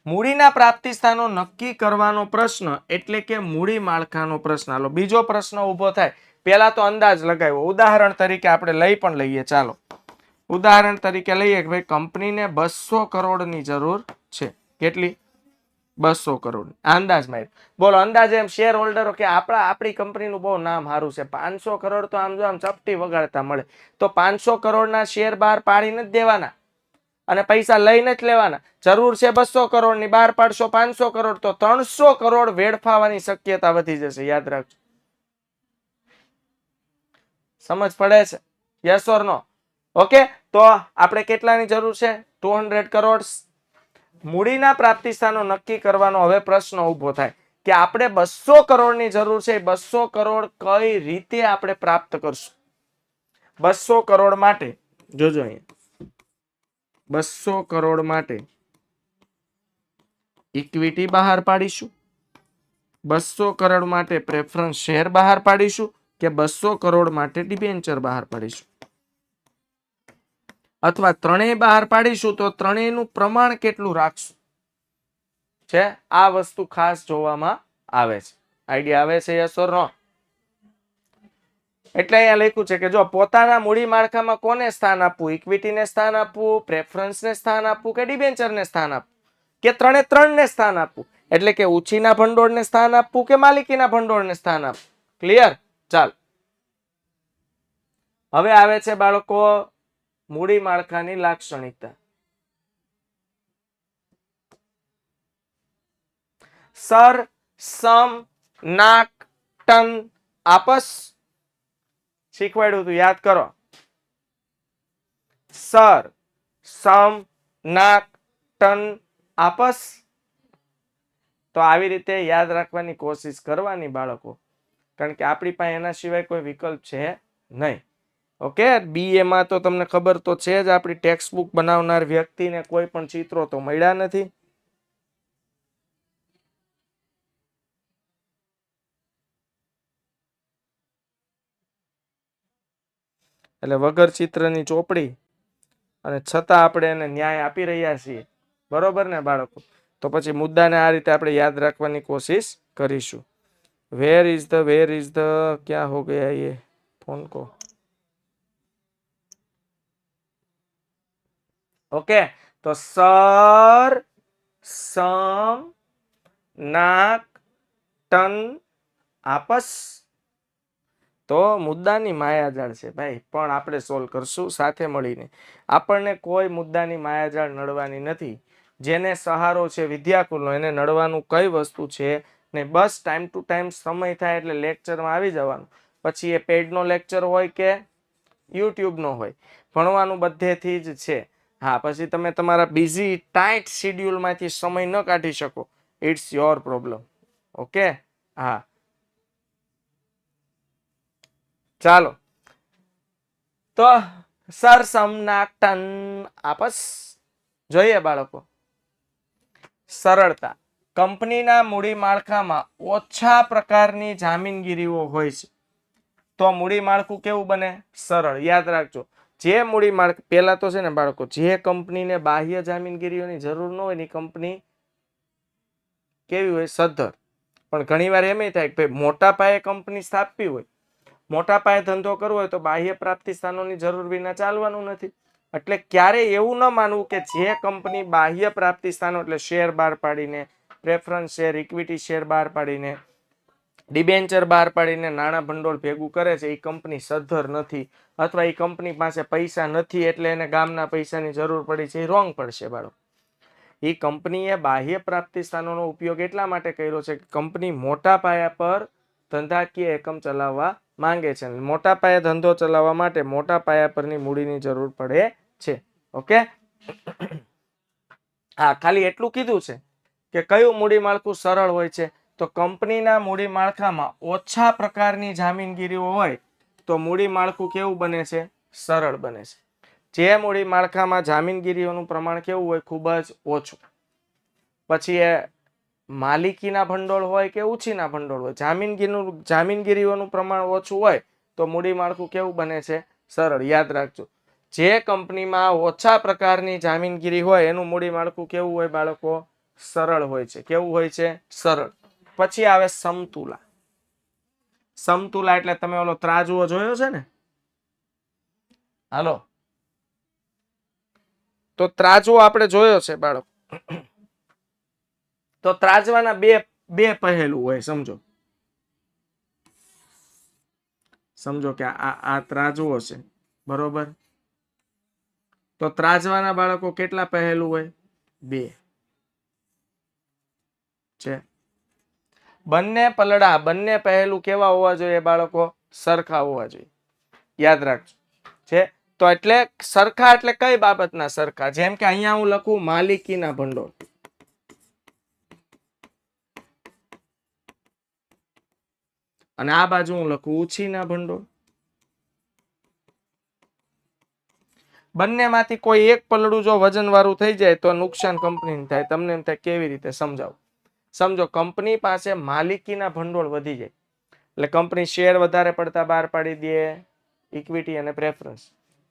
મૂડીના પ્રાપ્તિ સ્થાનો નક્કી કરવાનો પ્રશ્ન એટલે કે મૂડી માળખાનો પ્રશ્ન. હાલો, બીજો પ્રશ્ન ઉભો થાય. પહેલા તો અંદાજ લગાવ્યો. ઉદાહરણ તરીકે આપણે લઈ પણ લઈએ. ચાલો, ઉદાહરણ તરીકે લઈએ કે ભાઈ કંપનીને 200 કરોડની જરૂર છે. કેટલી? 200 કરોડ. અંદાજમાં બોલો. અંદાજે એમ શેર હોલ્ડરો કે આપણી કંપનીનું બહુ નામ સારું છે, 500 કરોડ તો આમ જો આમ ચપટી વગાડતા મળે, તો 500 કરોડના શેર બહાર પાડી નથી દેવાના અને પૈસા લઈને જ લેવાના. જરૂર છે 200 કરોડની, બહાર પાડશો 500 કરોડ તો 300 કરોડ વેડફાવાની શક્યતા વધી જશે. યાદ રાખજો. સમજ પડે છે? Yes or no? ઓકે, તો આપણે કેટલાની જરૂર છે? 200 કરોડ. મૂડીના પ્રાપ્તિ સ્થાનો નક્કી કરવાનો હવે પ્રશ્ન ઉભો થાય કે આપણે 200 કરોડની જરૂર છે. 200 કરોડ કઈ રીતે આપણે પ્રાપ્ત કરશું? 200 કરોડ માટે જોજો, અહીંયા 200 કરોડ માટે ઇક્વિટી બહાર પાડીશું, 200 કરોડ માટે પ્રેફરન્સ શેર બહાર પાડીશું કે 200 કરોડ માટે ડિબેન્ચર બહાર પાડીશું, અથવા ત્રણેય બહાર પાડીશું તો ત્રણેયનું પ્રમાણ કેટલું રાખશું છે? આ વસ્તુ ખાસ જોવામાં આવે છે. આઈડિયા આવે છે? યસ ઓર નો? એટલે અહીંયા લખ્યું છે કે જો પોતાના મૂડી માળખામાં કોને સ્થાન આપવું? ઇક્વિટીને સ્થાન આપવું, પ્રેફરન્સને સ્થાન આપવું કે ડિબેન્ચરને સ્થાન આપવું? કે ત્રણે ત્રણને સ્થાન આપવું, એટલે કે ઉછીના ભંડોળને સ્થાન આપવું કે માલિકીના ભંડોળને સ્થાન આપવું. ક્લિયર? ચાલ, હવે આવે છે બાળકો મૂડી માળખાની લાક્ષણિકતા. સર, સમ, નાક, ટન, આપસ. શીખવાડ્યું તું, યાદ કરો. સર, સમ, નાક, ટન, આપસ. તો આવી રીતે યાદ રાખવાની કોશિશ કરવાની બાળકો, કારણ કે આપણી પાસે એના સિવાય કોઈ વિકલ્પ છે નહીં. ઓકે, BA માં તો તમને ખબર તો છે જ, આપણી ટેક્સ્ટ બુક બનાવનાર વ્યક્તિને કોઈ પણ ચિત્રો તો મળ્યા નથી. એટલે વગર ચિત્રની ચોપડી અને છતાં આપણે એને ન્યાય આપી રહ્યા છીએ. બરોબર ને બાળકો? તો પછી મુદ્દાને આ રીતે આપણે યાદ રાખવાની કોશિશ કરીશું. વેર ઇઝ ધ ક્યાં હો ગયા ये फोन को. ઓકે, તો સર, સમ, નાક, ટન, આપસ. તો મુદ્દાની માયાજાળ છે ભાઈ, પણ આપણે સોલ્વ કરશું સાથે મળીને. આપણને કોઈ મુદ્દાની માયાજાળ નડવાની નથી. જેને સહારો છે વિદ્યાકુલનો, એને નડવાનું કઈ વસ્તુ છે ને? બસ ટાઈમ ટુ ટાઈમ સમય થાય એટલે લેક્ચરમાં આવી જવાનું. પછી એ પેડનો લેક્ચર હોય કે યુટ્યુબનો હોય, ભણવાનું બધેથી જ છે. હા, પછી તમે તમારા બિઝી ટાઈટ શેડ્યુલમાંથી સમય ન કાઢી શકો, ઇટ્સ યોર પ્રોબ્લેમ. ઓકે, હા ચાલો, તો સર, સમ, નાક, ટન, આપસ જોઈએ બાળકો. સરળતા. કંપનીના મૂડી માળખામાં ઓછા પ્રકારની જામીનગીરીઓ હોય છે, તો મૂડી માળખું કેવું બને? સરળ. યાદ રાખજો, જે મૂડી માળખું, પહેલા તો છે ને બાળકો, જે કંપનીને બાહ્ય જામીનગીરીઓની જરૂર ન હોય ની કંપની કેવી હોય? સદ્ધર. પણ ઘણીવાર એમ થાય કે ભાઈ મોટા પાયે કંપની સ્થાપવી હોય, મોટા પાયે ધંધો કરવો હોય, તો બાહ્ય પ્રાપ્તિ સ્થાનોની જરૂર વિના ચાલવાનું નથી. એટલે ક્યારેય એવું ન માનવું કે જે કંપની બાહ્ય પ્રાપ્તિ સ્થાનો એટલે શેર બહાર પાડીને, પ્રેફરન્સ શેર, ઇક્વિટી શેર બહાર પાડીને, ડિબેન્ચર બહાર પાડીને નાણાં ભંડોળ ભેગું કરે છે, એ કંપની સદ્ધર નથી, અથવા એ કંપની પાસે પૈસા નથી એટલે એને ગામના પૈસાની જરૂર પડી છે, એ રોંગ પડશે બાળકો. એ કંપનીએ બાહ્ય પ્રાપ્તિ સ્થાનોનો ઉપયોગ એટલા માટે કર્યો છે કે કંપની મોટા પાયા પર ધંધાકીય એકમ ચલાવવા માંગે છે. મોટા પાયે ધંધો ચલાવવા માટે મોટા પાયા પરની મૂડીની જરૂર પડે છે. ઓકે, હા, ખાલી એટલું કીધું છે કે કયું મૂડી માળખું સરળ હોય છે? તો કંપનીના મૂડી માળખામાં ઓછા પ્રકારની જામીનગીરીઓ હોય તો મૂડી માળખું કેવું બને છે? સરળ બને છે. જે મૂડી માળખામાં જામીનગીરીઓનું પ્રમાણ કેવું હોય? ખૂબ જ ઓછું. પછી એ માલિકીના ભંડોળ હોય કે ઉછીના ભંડોળ હોય, જામીનગીરીઓનું પ્રમાણ ઓછું હોય તો મૂડી માળખું કેવું બને છે? સરળ. યાદ રાખજો, જે કંપનીમાં ઓછા પ્રકારની જામીનગીરી હોય એનું મૂડી માળખું કેવું હોય બાળકો? સરળ હોય છે. કેવું હોય છે? સરળ. પછી આવે સમતુલા. સમતુલા એટલે તમે ઓલો ત્રાજવો જોયો છે ને? હાલો, તો ત્રાજવો આપણે જોયો છે બાળકો. તો ત્રાજવાના બે પહેલું હોય. સમજો કે આ ત્રાજવો છે, બરોબર? તો ત્રાજવાના બાળકો કેટલા પહેલું હોય? બે છે. બંને પલડા, બંને પહેલું કેવા હોવા જોઈએ બાળકો? સરખા હોવા જોઈએ. યાદ રાખજો છે. તો એટલે સરખા એટલે કઈ બાબતના સરખા? જેમ કે અહીંયા હું લખું માલિકીના ભંડોળ, અને આ બાજુ હું લખું ઉછીના ભંડોળ. બંનેમાંથી કોઈ એક પલડું જો વજન વાળું થઈ જાય તો નુકસાન કંપનીને થાય. તમને એમ થાય કેવી રીતે? સમજાવો. સમજો, કંપની પાસે માલિકીના ભંડોળ વધી જાય એટલે કંપની શેર વધારે પડતા બહાર પાડી દે, ઇક્વિટી અને પ્રેફરન્સ.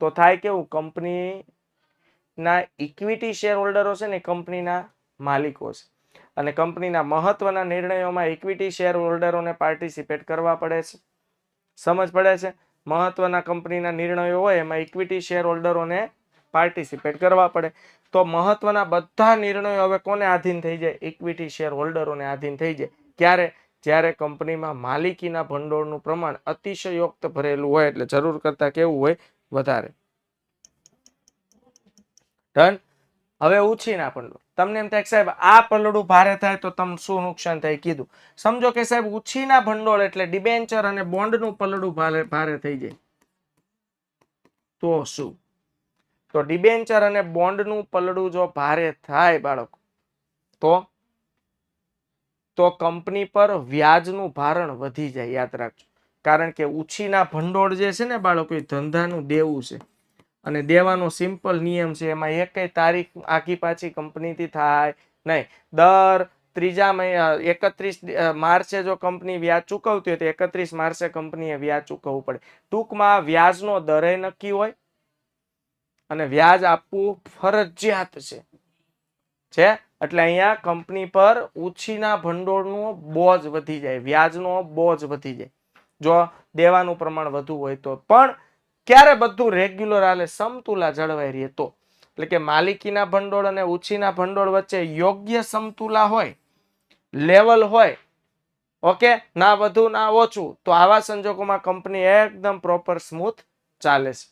તો થાય કેવું? કંપનીના ઇક્વિટી શેર હોલ્ડરો છે ને કંપનીના માલિકો છે, અને કંપનીના મહત્વના નિર્ણયોમાં ઇક્વિટી શેર હોલ્ડરોને પાર્ટિસિપેટ કરવા પડે છે. સમજ પડે છે? મહત્વના કંપનીના નિર્ણયો હોય એમાં ઇક્વિટી શેર હોલ્ડરોને પાર્ટિસિપેટ કરવા પડે. તો મહત્વના બધા નિર્ણયો હવે કોને આધીન થઈ જાય? ઇક્વિટી શેર હોલ્ડરોને આધીન થઈ જાય. ક્યારે? જ્યારે કંપનીમાં માલિકીના ભંડોળનું પ્રમાણ અતિશયોક્ત ભરેલું હોય, એટલે જરૂર કરતા કેવું હોય? વધારે. ડન. હવે ઉછીના ભંડોળ. તમને એમ થાય સાહેબ આ પલડું ભારે થાય તો તમને શું નુકસાન થાય? કીધું. સમજો કે સાહેબ ઉછીના ભંડોળ એટલે ડિબેન્ચર અને બોન્ડનું પલડું ભારે થઈ જાય તો શું? તો ડિબેન્ચર અને બોન્ડનું પલડું જો ભારે થાય બાળકો, તો કંપની પર વ્યાજનું ભારણ વધી જાય. યાદ રાખજો. કારણ કે ઉછીના ભંડોળ જે છે ને બાળકો, એ ધંધાનું દેવું છે. અને દેવાનો સિમ્પલ નિયમ છે, એમાં એકેય તારીખ આખી પાછી કંપનીથી થાય નહીં. દર ત્રીજા મહિના 31 માર્ચે જો કંપની વ્યાજ ચૂકવતી હોય તો 31 માર્ચે કંપનીએ વ્યાજ ચૂકવવું પડે. ટૂંકમાં વ્યાજનો દરે નક્કી હોય અને વ્યાજ આપવું ફરજિયાત છે. એટલે અહીંયા કંપની પર ઉછીના ભંડોળનો બોજ વધી જાય, વ્યાજનો બોજ વધી જાય જો દેવાનું પ્રમાણ વધુ હોય તો. પણ ક્યારે બધું રેગ્યુલર હાલે, સમતુલા જળવાઈ રહે તો. એટલે કે માલિકીના ભંડોળ અને ઉછીના ભંડોળ વચ્ચે યોગ્ય સમતુલા હોય, લેવલ હોય, ઓકે, ના વધુ ના ઓછું, તો આવા સંજોગોમાં કંપની એકદમ પ્રોપર સ્મૂથ ચાલે છે.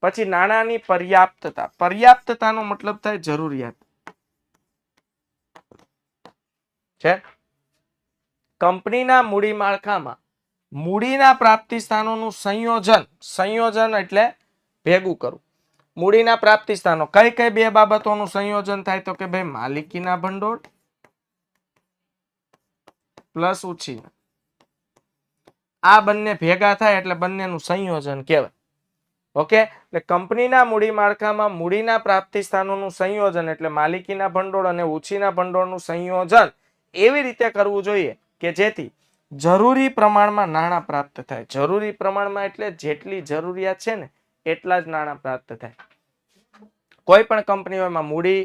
પછી નાણાંની પર્યાપ્તતા. પર્યાપ્તતાનો મતલબ થાય જરૂરિયાત છે. કંપનીના મૂડી માળખામાં મૂડીના પ્રાપ્તિ સ્થાનોનું સંયોજન એટલે ભેગું કરવું. મૂડીના પ્રાપ્તિ સ્થાનો કઈ કઈ બે બાબતોનું સંયોજન થાય? તો કે ભાઈ માલિકીના ભંડોળ પ્લસ ઉછીના. આ બંને ભેગા થાય એટલે બંનેનું સંયોજન કહેવાય. ઓકે, એટલે કંપનીના મૂડી માળખામાં મૂડીના પ્રાપ્તિ સ્થાનોનું સંયોજન એટલે માલિકીના ભંડોળ અને ઉછીના ભંડોળનું સંયોજન એવી રીતે કરવું જોઈએ કે જેથી જરૂરી પ્રમાણમાં નાણાં પ્રાપ્ત થાય. જરૂરી પ્રમાણમાં એટલે જેટલી જરૂરિયાત છે ને એટલા જ નાણાં પ્રાપ્ત થાય. કોઈ પણ કંપનીઓમાં મૂડી,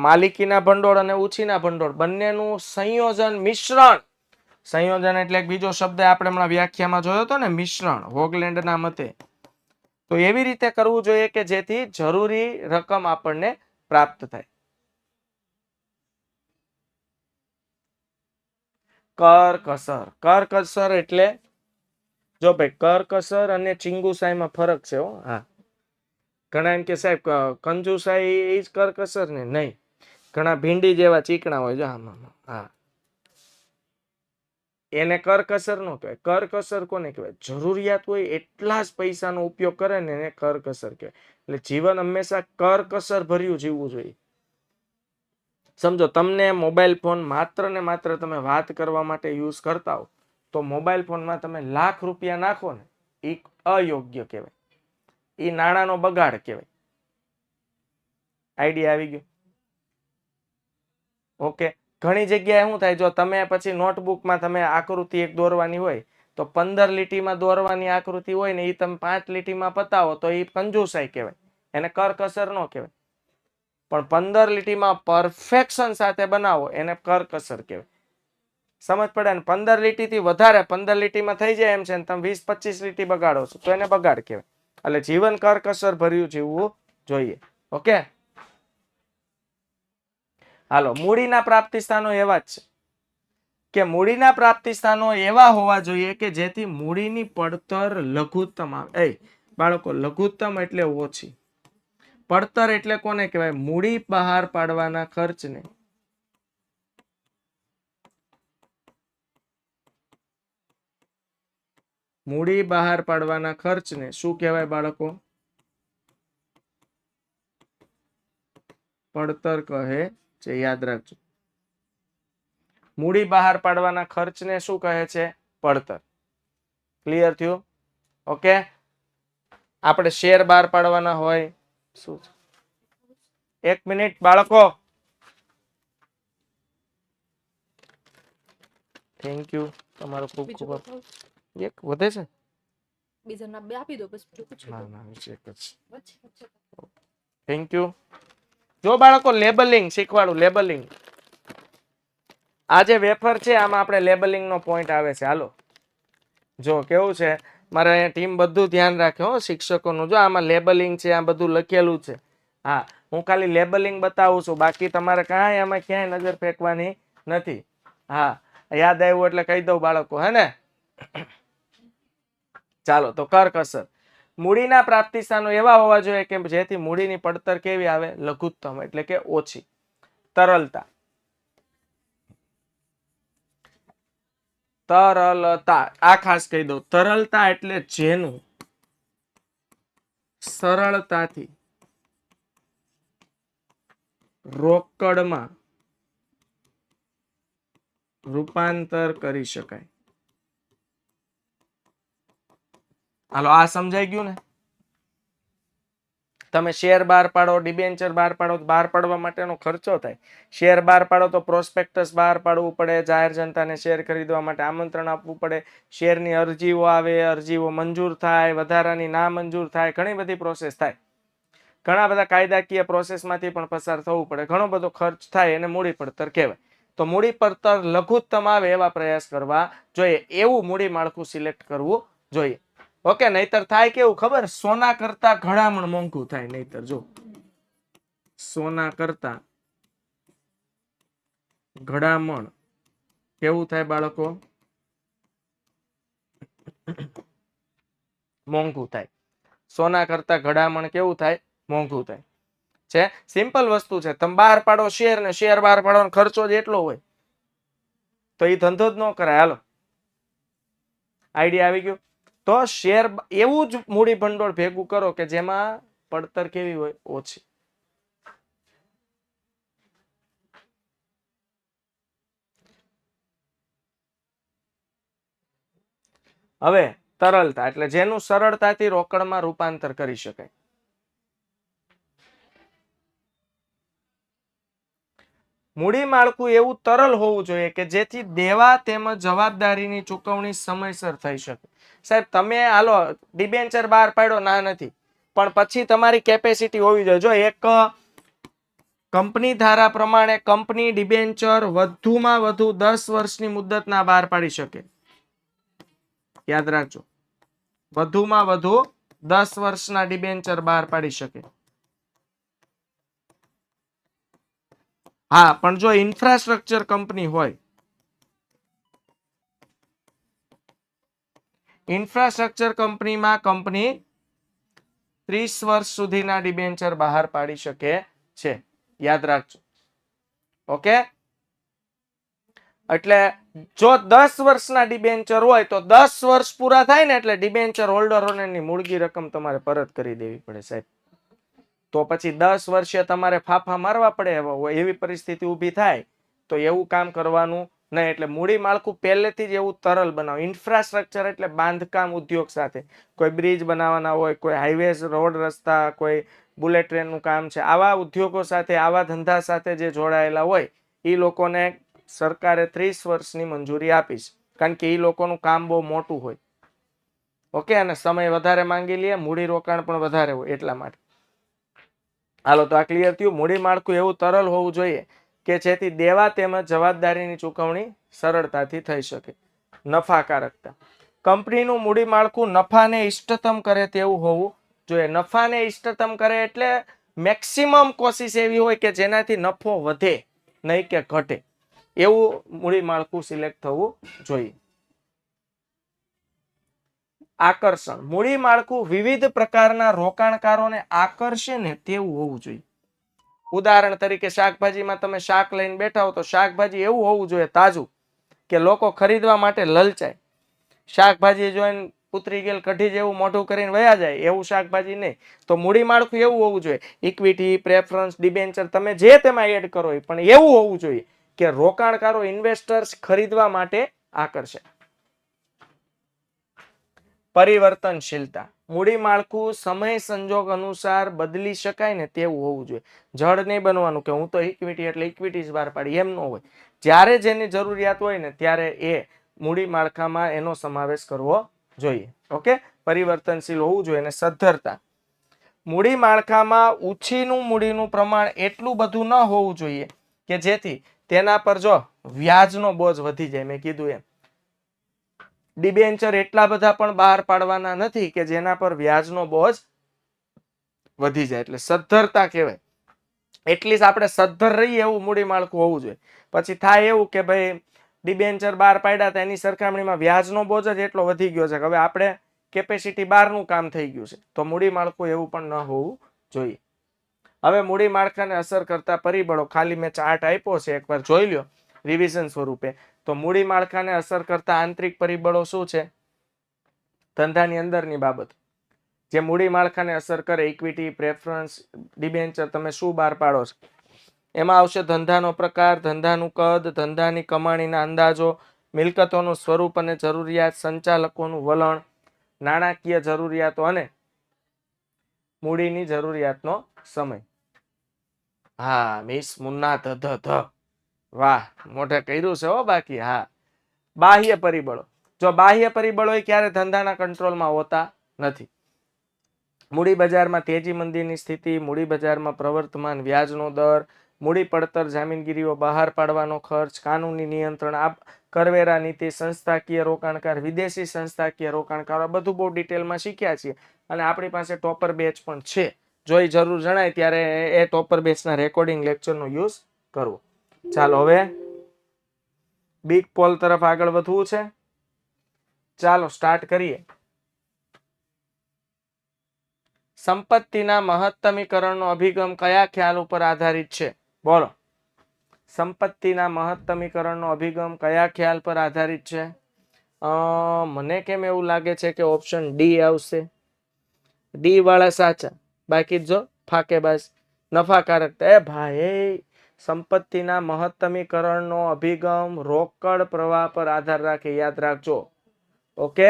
માલિકીના ભંડોળ અને ઉછીના ભંડોળ બંનેનું સંયોજન, મિશ્રણ. સંયોજન એટલે એક બીજો શબ્દ આપણે હમણાં વ્યાખ્યામાં જોયો હતો ને, મિશ્રણ, હોગલેન્ડના મતે. તો એવી રીતે કરવું જોઈએ કે જેથી જરૂરી રકમ આપણને પ્રાપ્ત થાય. કરકસર એટલે જો ભાઈ, કરકસર અને ચિંગુસાઈમાં ફરક છે. હા, ઘણા એમ કે સાહેબ કંજુસાઈ એ જ કરકસર ને? નહીં, ઘણા ભીંડી જેવા ચીકણા હોય જો. હા, એને કરકસર નો કહેવાય. કરકસર કોને કહેવાય? જરૂરિયાત હોય એટલા જ પૈસાનો ઉપયોગ કરે ને એને કરકસર કહેવાય. એટલે જીવન હંમેશા કરકસર ભર્યું જીવવું જોઈએ. સમજો તમને મોબાઈલ ફોન માત્ર ને માત્ર તમે વાત કરવા માટે યુઝ કરતા હો, તો મોબાઈલ ફોનમાં તમે લાખ રૂપિયા નાખો ને, એ અયોગ્ય કહેવાય. એ નાણાંનો બગાડ કહેવાય. આઈડિયા આવી ગયો? ઓકે. ઘણી જગ્યાએ શું થાય, જો તમે પછી નોટબુકમાં તમે આકૃતિ એક દોરવાની હોય તો 15 લીટીમાં દોરવાની આકૃતિ હોય ને, એ તમે 5 લીટીમાં પતાવો તો એ કંજુસાઈ કહેવાય, એને કરકસર નો કહેવાય. પણ 15 લીટીમાં પરફેક્શન સાથે બનાવો એને કરકસર કહેવાય. સમજ પડે ને? 15 લીટીથી વધારે 15 લીટીમાં થઈ જાય એમ છે ને તમે 20-25 લીટી બગાડો છો તો એને બગાડ કહેવાય. એટલે જીવન કરકસર ભર્યું જીવવું જોઈએ. ઓકે, હાલો. મૂડીના પ્રાપ્તિ સ્થાનો એવા જ છે કે મૂડીના પ્રાપ્તિ સ્થાનો એવા હોવા જોઈએ કે જેથી મૂડીની પડતર લઘુત્તમ આવે. બાળકો, લઘુત્તમ એટલે ઓછી. પડતર એટલે કોને કહેવાય? મૂડી બહાર પાડવાના ખર્ચને મૂડી બહાર પાડવાના ખર્ચને શું કહેવાય બાળકો? પડતર કહે છે. યાદ રાખજો. મૂડી બહાર પાડવાના ખર્ચને શું કહે છે? પડતર. ક્લિયર થયું? ઓકે. આપણે શેર બહાર પાડવાના હોય શું? 1 મિનિટ બાળકો. થેન્ક યુ, તમારો ખૂબ ખૂબ એક વધે છે. બીજાના બે આપી દો બસ. ના ના, એક જ. Thank you. જો બાળકો, લેબલિંગ શીખવાડું. લેબલિંગ. આ જે વેફર છે આમાં આપણે લેબલિંગ નો પોઈન્ટ આવે છે. હાલો, જો કેવું છે, મારે અહીંયા ટીમ બધું ધ્યાન રાખે હો શિક્ષકોનું. જો આમાં લેબલિંગ છે, આ બધું લખેલું છે. હા, હું ખાલી લેબલિંગ બતાવું છું, બાકી તમારે કાંઈ આમાં ક્યાંય નજર ફેંકવાની નથી. હા, યાદ આવ્યું એટલે કહી દઉં બાળકો, હે ને? ચાલો તો કરકસર. મૂડીના પ્રાપ્તિ સ્થાનો એવા હોવા જોઈએ કે જેથી મૂડીની પડતર કેવી આવે? લઘુત્તમ એટલે કે ઓછી. તરલતા. તરલતા આ ખાસ કહી દઉં. તરલતા એટલે જેનું સરળતાથી રોકડમાં રૂપાંતર કરી શકાય. હાલો, આ સમજાઈ ગયું ને? તમે શેર બહાર પાડો, ડિબેન્ચર બહાર પાડો, બહાર પાડવા માટેનો ખર્ચો થાય. શેર બહાર પાડો તો પ્રોસ્પેક્ટસ બહાર પાડવું પડે, જાહેર જનતાને શેર ખરીદવા માટે આમંત્રણ આપવું પડે, શેરની અરજીઓ આવે, અરજીઓ મંજૂર થાય, વધારાની ના મંજૂર થાય, ઘણી બધી પ્રોસેસ થાય. ઘણા બધા કાયદાકીય પ્રોસેસમાંથી પણ પસાર થવું પડે, ઘણો બધો ખર્ચ થાય, એને મૂડી પડતર કહેવાય. તો મૂડી પડતર લઘુત્તમ આવે એવા પ્રયાસ કરવા જોઈએ. એવું મૂડી માળખું સિલેક્ટ કરવું જોઈએ. ઓકે, નહીતર થાય કેવું ખબર? સોના કરતા ઘડામણ મોંઘું થાય. નહીતર જો સોના કરતા ઘડામણ કેવું થાય બાળકો? મોંઘું થાય. સોના કરતા ઘડામણ કેવું થાય? મોંઘું થાય. છે સિમ્પલ વસ્તુ છે. તમે બહાર પાડો શેર ને શેર બહાર પાડવાનો ખર્ચો જ એટલો હોય તો એ ધંધો જ ન કરાય. હાલો, આઈડિયા આવી ગયો? તો શેર એવું જ મૂડી ભંડોળ ભેગું કરો કે જેમાં પડતર કેવી હોય? ઓછી. હવે તરલતા એટલે જેનું સરળતાથી રોકડમાં રૂપાંતર કરી શકાય. મૂડી માળખું એવું તરલ હોવું જોઈએ કે જેથી દેવા તેમજ જવાબદારીની ચૂકવણી સમયસર થઈ શકે. સાહેબ તમે હાલો ડિબેન્ચર બહાર પાડ્યો, ના નથી, પણ પછી તમારી કેપેસિટી હોવી જોઈએ. જો એક કંપની ધારા પ્રમાણે કંપની ડિબેન્ચર વધુમાં વધુ 10 વર્ષની મુદતના બહાર પાડી શકે. યાદ રાખજો, વધુમાં વધુ 10 વર્ષના ડિબેન્ચર બહાર પાડી શકે. હા, પણ જો ઇન્ફ્રાસ્ટ્રક્ચર કંપની હોય, ઇન્ફ્રાસ્ટ્રક્ચર કંપનીમાં કંપની 30 વર્ષ સુધીના ડિબેન્ચર બહાર પાડી શકે છે. યાદ રાખજો. ઓકે, એટલે જો 10 વર્ષના ડિબેન્ચર હોય તો 10 વર્ષ પૂરા થાય ને એટલે ડિબેન્ચર હોલ્ડરોને મૂળગી રકમ તમારે પરત કરી દેવી પડે સાહેબ. તો પછી 10 વર્ષે તમારે ફાફા મારવા પડે એવી પરિસ્થિતિ ઊભી થાય તો એવું કામ કરવાનું નહીં. એટલે મૂડી માળખું પહેલેથી જ એવું તરલ બનાવો. ઇન્ફ્રાસ્ટ્રક્ચર એટલે બાંધકામ ઉદ્યોગ સાથે, કોઈ બ્રિજ બનાવવાના હોય, કોઈ હાઈવે રોડ રસ્તા, કોઈ બુલેટ ટ્રેનનું કામ છે, આવા ઉદ્યોગો સાથે, આવા ધંધા સાથે જે જોડાયેલા હોય એ લોકોને સરકારે 30 વર્ષની મંજૂરી આપીશ, કારણ કે એ લોકોનું કામ બહુ મોટું હોય. ઓકે, અને સમય વધારે માંગી લે, મૂડી રોકાણ પણ વધારે હોય એટલા માટે. હાલો, તો આ ક્લિયર થયું. મૂડી માળખું એવું તરલ હોવું જોઈએ કે જેથી દેવા તેમજ જવાબદારીની ચૂકવણી સરળતાથી થઈ શકે. નફાકારકતા. કંપનીનું મૂડી માળખું નફાને ઇષ્ટતમ કરે તેવું હોવું જોઈએ. નફાને ઇષ્ટતમ કરે એટલે મેક્સિમમ કોશિશ એવી હોય કે જેનાથી નફો વધે નહીં કે ઘટે, એવું મૂડી માળખું સિલેક્ટ થવું જોઈએ. આકર્ષણ. મૂડી માળખું વિવિધ પ્રકારના રોકાણકારોને આકર્ષે ને તેવું હોવું જોઈએ. ઉદાહરણ તરીકે શાકભાજીમાં તમે શાક લઈને બેઠા હો તો શાકભાજી એવું હોવું જોઈએ તાજું કે લોકો ખરીદવા માટે લલચાય. શાકભાજી જોઈને ઉતરી ગયેલ કઢી જેવું મોઢું કરીને વયા જાય એવું શાકભાજી નહીં. તો મૂડી માળખું એવું હોવું જોઈએ. ઇક્વિટી, પ્રેફરન્સ, ડિબેન્ચર તમે જે તેમાં એડ કરો પણ એવું હોવું જોઈએ કે રોકાણકારો, ઇન્વેસ્ટર્સ ખરીદવા માટે આકર્ષે. પરિવર્તનશીલતા. મૂડી માળખું સમય સંજોગ અનુસાર બદલી શકાય ને તેવું હોવું જોઈએ. જડ નહીં બનવાનું કે હું તો ઇક્વિટી એટલે ઇક્વિટી જ બહાર પાડી, એમ ન હોય. જ્યારે જેની જરૂરિયાત હોય ને ત્યારે એ મૂડી માળખામાં એનો સમાવેશ કરવો જોઈએ. ઓકે, પરિવર્તનશીલ હોવું જોઈએ. અને સદ્ધરતા. મૂડી માળખામાં ઉછીનું મૂડીનું પ્રમાણ એટલું બધું ન હોવું જોઈએ કે જેથી તેના પર જો વ્યાજનો બોજ વધી જાય. મેં કીધું એમ ડિબેન્ચર એટલા બધા પણ બહાર પાડવાના નથી કે જેના પર વ્યાજનો બોજ વધી જાય, એટલે સદ્ધરતા કહેવાય. એટલીસ્ટ આપણે સદ્ધર રહીએ એવું મૂડી માળખું હોવું જોઈએ. પછી થાય એવું કે ભાઈ ડિબેન્ચર બહાર પાડ્યા હતા એની સરખામણીમાં વ્યાજનો બોજ જ એટલો વધી ગયો છે કે હવે આપણે કેપેસિટી બહારનું કામ થઈ ગયું છે, તો મૂડી માળખું એવું પણ ન હોવું જોઈએ. હવે મૂડી માળખાને અસર કરતા પરિબળો, ખાલી મેં ચાર્ટ આપ્યો છે, એકવાર જોઈ લ્યો રિવિઝન સ્વરૂપે. તો મૂડી માળખાને અસર કરતા આંતરિક પરિબળો શું છે? ધંધાની અંદરની બાબત જે મૂડી માળખાને અસર કરે, ઇક્વિટી, પ્રેફરન્સ, ડિબેન્ચર, તમે શું બહાર પાડો છો એમાં આવશે ધંધાનો પ્રકાર, ધંધાનું કદ, ધંધાની કમાણીના અંદાજો, મિલકતોનું સ્વરૂપ અને જરૂરિયાત, સંચાલકોનું વલણ, નાણાકીય જરૂરિયાતો અને મૂડીની જરૂરિયાતનો સમય. હા, મિસ મુન્ના ધ વાહ, મોઢે કર્યું છે હો બાકી. હા, બાહ્ય પરિબળો. જો બાહ્ય પરિબળો ક્યારે ધંધાના કંટ્રોલમાં હોતા નથી. મૂડી બજારમાં તેજી મંદીની સ્થિતિ, મૂડી બજારમાં પ્રવર્તમાન વ્યાજનો દર, મૂડી પડતર, જામીનગીરીઓ બહાર પાડવાનો ખર્ચ, કાનૂની નિયંત્રણ, કરવેરા નીતિ, સંસ્થાકીય રોકાણકાર, વિદેશી સંસ્થાકીય રોકાણકાર, આ બધું બહુ ડિટેલમાં શીખ્યા છીએ અને આપણી પાસે ટોપર બેચ પણ છે. જો એ જરૂર જણાય ત્યારે એ ટોપર બેચના રેકોર્ડિંગ લેક્ચરનો યુઝ કરવો. ચાલો હવે બિગ પોલ તરફ આગળ વધવું છે. ચાલો સ્ટાર્ટ કરીએ. સંપત્તિના મહત્તમીકરણનો અભિગમ કયા ખ્યાલ ઉપર આધારિત છે? બોલો. સંપત્તિના મહત્તમીકરણનો અભિગમ કયા ખ્યાલ પર આધારિત છે? મને કેમ એવું લાગે છે કે ઓપ્શન ડી આવશે. ડી વાળા સાચા, બાકી જો ફાકેબાજ. નફાકારકતા, એ ભાઈ સંપત્તિના મહત્તમીકરણનો અભિગમ રોકડ પ્રવાહ પર આધાર રાખે, યાદ રાખજો. ઓકે,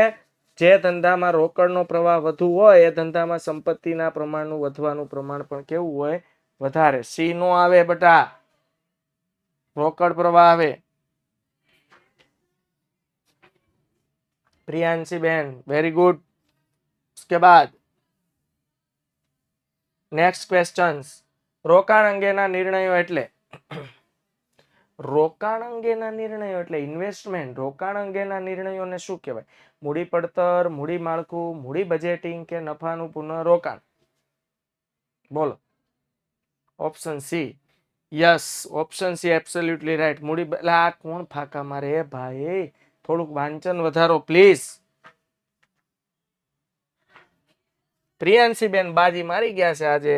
જે ધંધામાં રોકડનો પ્રવાહ વધુ હોય એ ધંધામાં સંપત્તિના પ્રમાણનું વધવાનું પ્રમાણ પણ કેવું હોય? વધારે. સી નો આવે બેટા, રોકડ પ્રવાહ આવે. પ્રિયાંશી બેન, વેરી ગુડ. उसके बाद નેક્સ્ટ ક્વેશ્ચન્સ. રોકાણ અંગેના નિર્ણયો એટલે ઇન્વેસ્ટમેન્ટ. રોકાણ અંગેના નિર્ણયોને શું કહેવાય? મૂડી પડતર, મૂડી માળખું, મૂડી બજેટિંગ કે નફાનું પુનઃરોકાણ? બોલો. Option C. Yes, option C absolutely right. મૂડી આ કોણ ફાકા મારે ભાઈ? થોડુંક વાંચન વધારો પ્લીઝ. પ્રિયાંશી બેન બાજી મારી ગયા છે આજે.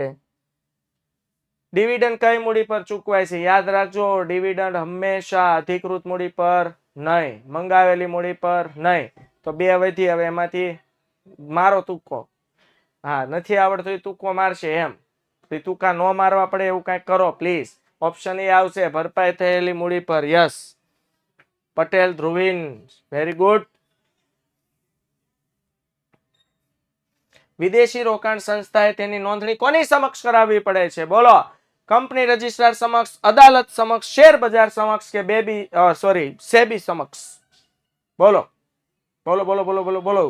ડિવિડન્ડ કઈ મૂડી પર ચૂકવાય છે? યાદ રાખજો, ડિવિડન્ડ હંમેશા અધિકૃત મૂડી પર નહીં, મંગાવેલી મૂડી પર નહીં. તો બે વધી, હવે એમાંથી મારો તુક્કો. હા, નથી આવડતો એ તુક્કો મારશે એમ. તુક્કા ન મારવા પડે એવું કઈક કરો પ્લીઝ. ઓપ્શન એ આવશે, ભરપાઈ થયેલી મૂડી પર. Yes, Patel Dhruvin, very good. વિદેશી રોકાણ સંસ્થાએ તેની નોંધણી કોની સમક્ષ કરાવવી પડે છે? બોલો. કંપની રજિસ્ટ્રાર સમક્ષ, અદાલત સમક્ષ, શેર બજાર સમક્ષ કે સેબી સમક્ષ? બોલો બોલો બોલો બોલો બોલો બોલો.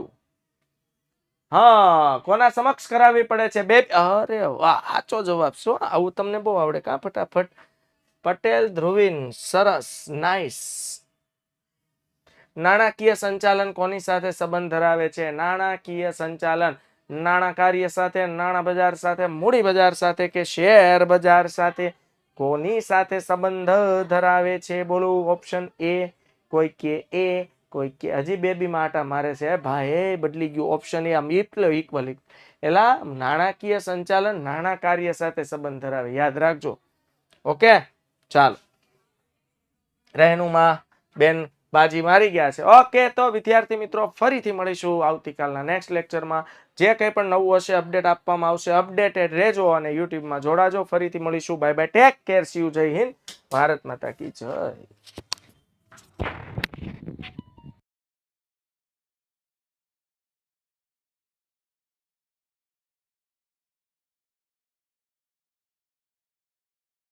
હા, કોના સમક્ષ કરાવવી પડે છે? અરે વાહ, સાચો જવાબ. શું આવું તમને બહુ આવડે કા? ફટાફટ. પટેલ ધ્રુવીન, સરસ, નાઇસ. નાણાકીય સંચાલન કોની સાથે સંબંધ ધરાવે છે? નાણાકીય સંચાલન નાણાં કાર્ય સાથે, નાણાં બજાર સાથે, મૂડી બજાર સાથે કે શેર બજાર સાથે? કોની સાથે સંબંધ ધરાવે છે? બોલો. Option A. કોઈ કે એ, કોઈ કે હજી બેબી માટા મારે છે ભાઈ, બદલી ગયું. ઓપ્શન એ આમ ઇક્વલ. એલા નાણાકીય સંચાલન નાણાં કાર્ય સાથે સંબંધ ધરાવે, યાદ રાખજો. ઓકે, ચાલો. રહેનુમા બેન બાજી મારી ગયા છે. ઓકે, તો વિદ્યાર્થી મિત્રો ફરીથી મળીશું આવતીકાલના નેક્સ્ટ લેક્ચરમાં. જે કંઈ પણ નવું હશે અપડેટ આપવામાં આવશે. અપડેટેડ રહેજો અને યુટ્યુબમાં જોડાજો. ફરીથી મળીશું. Bye bye, take care, C you, જય હિન્દ, ભારત માતા કી જય.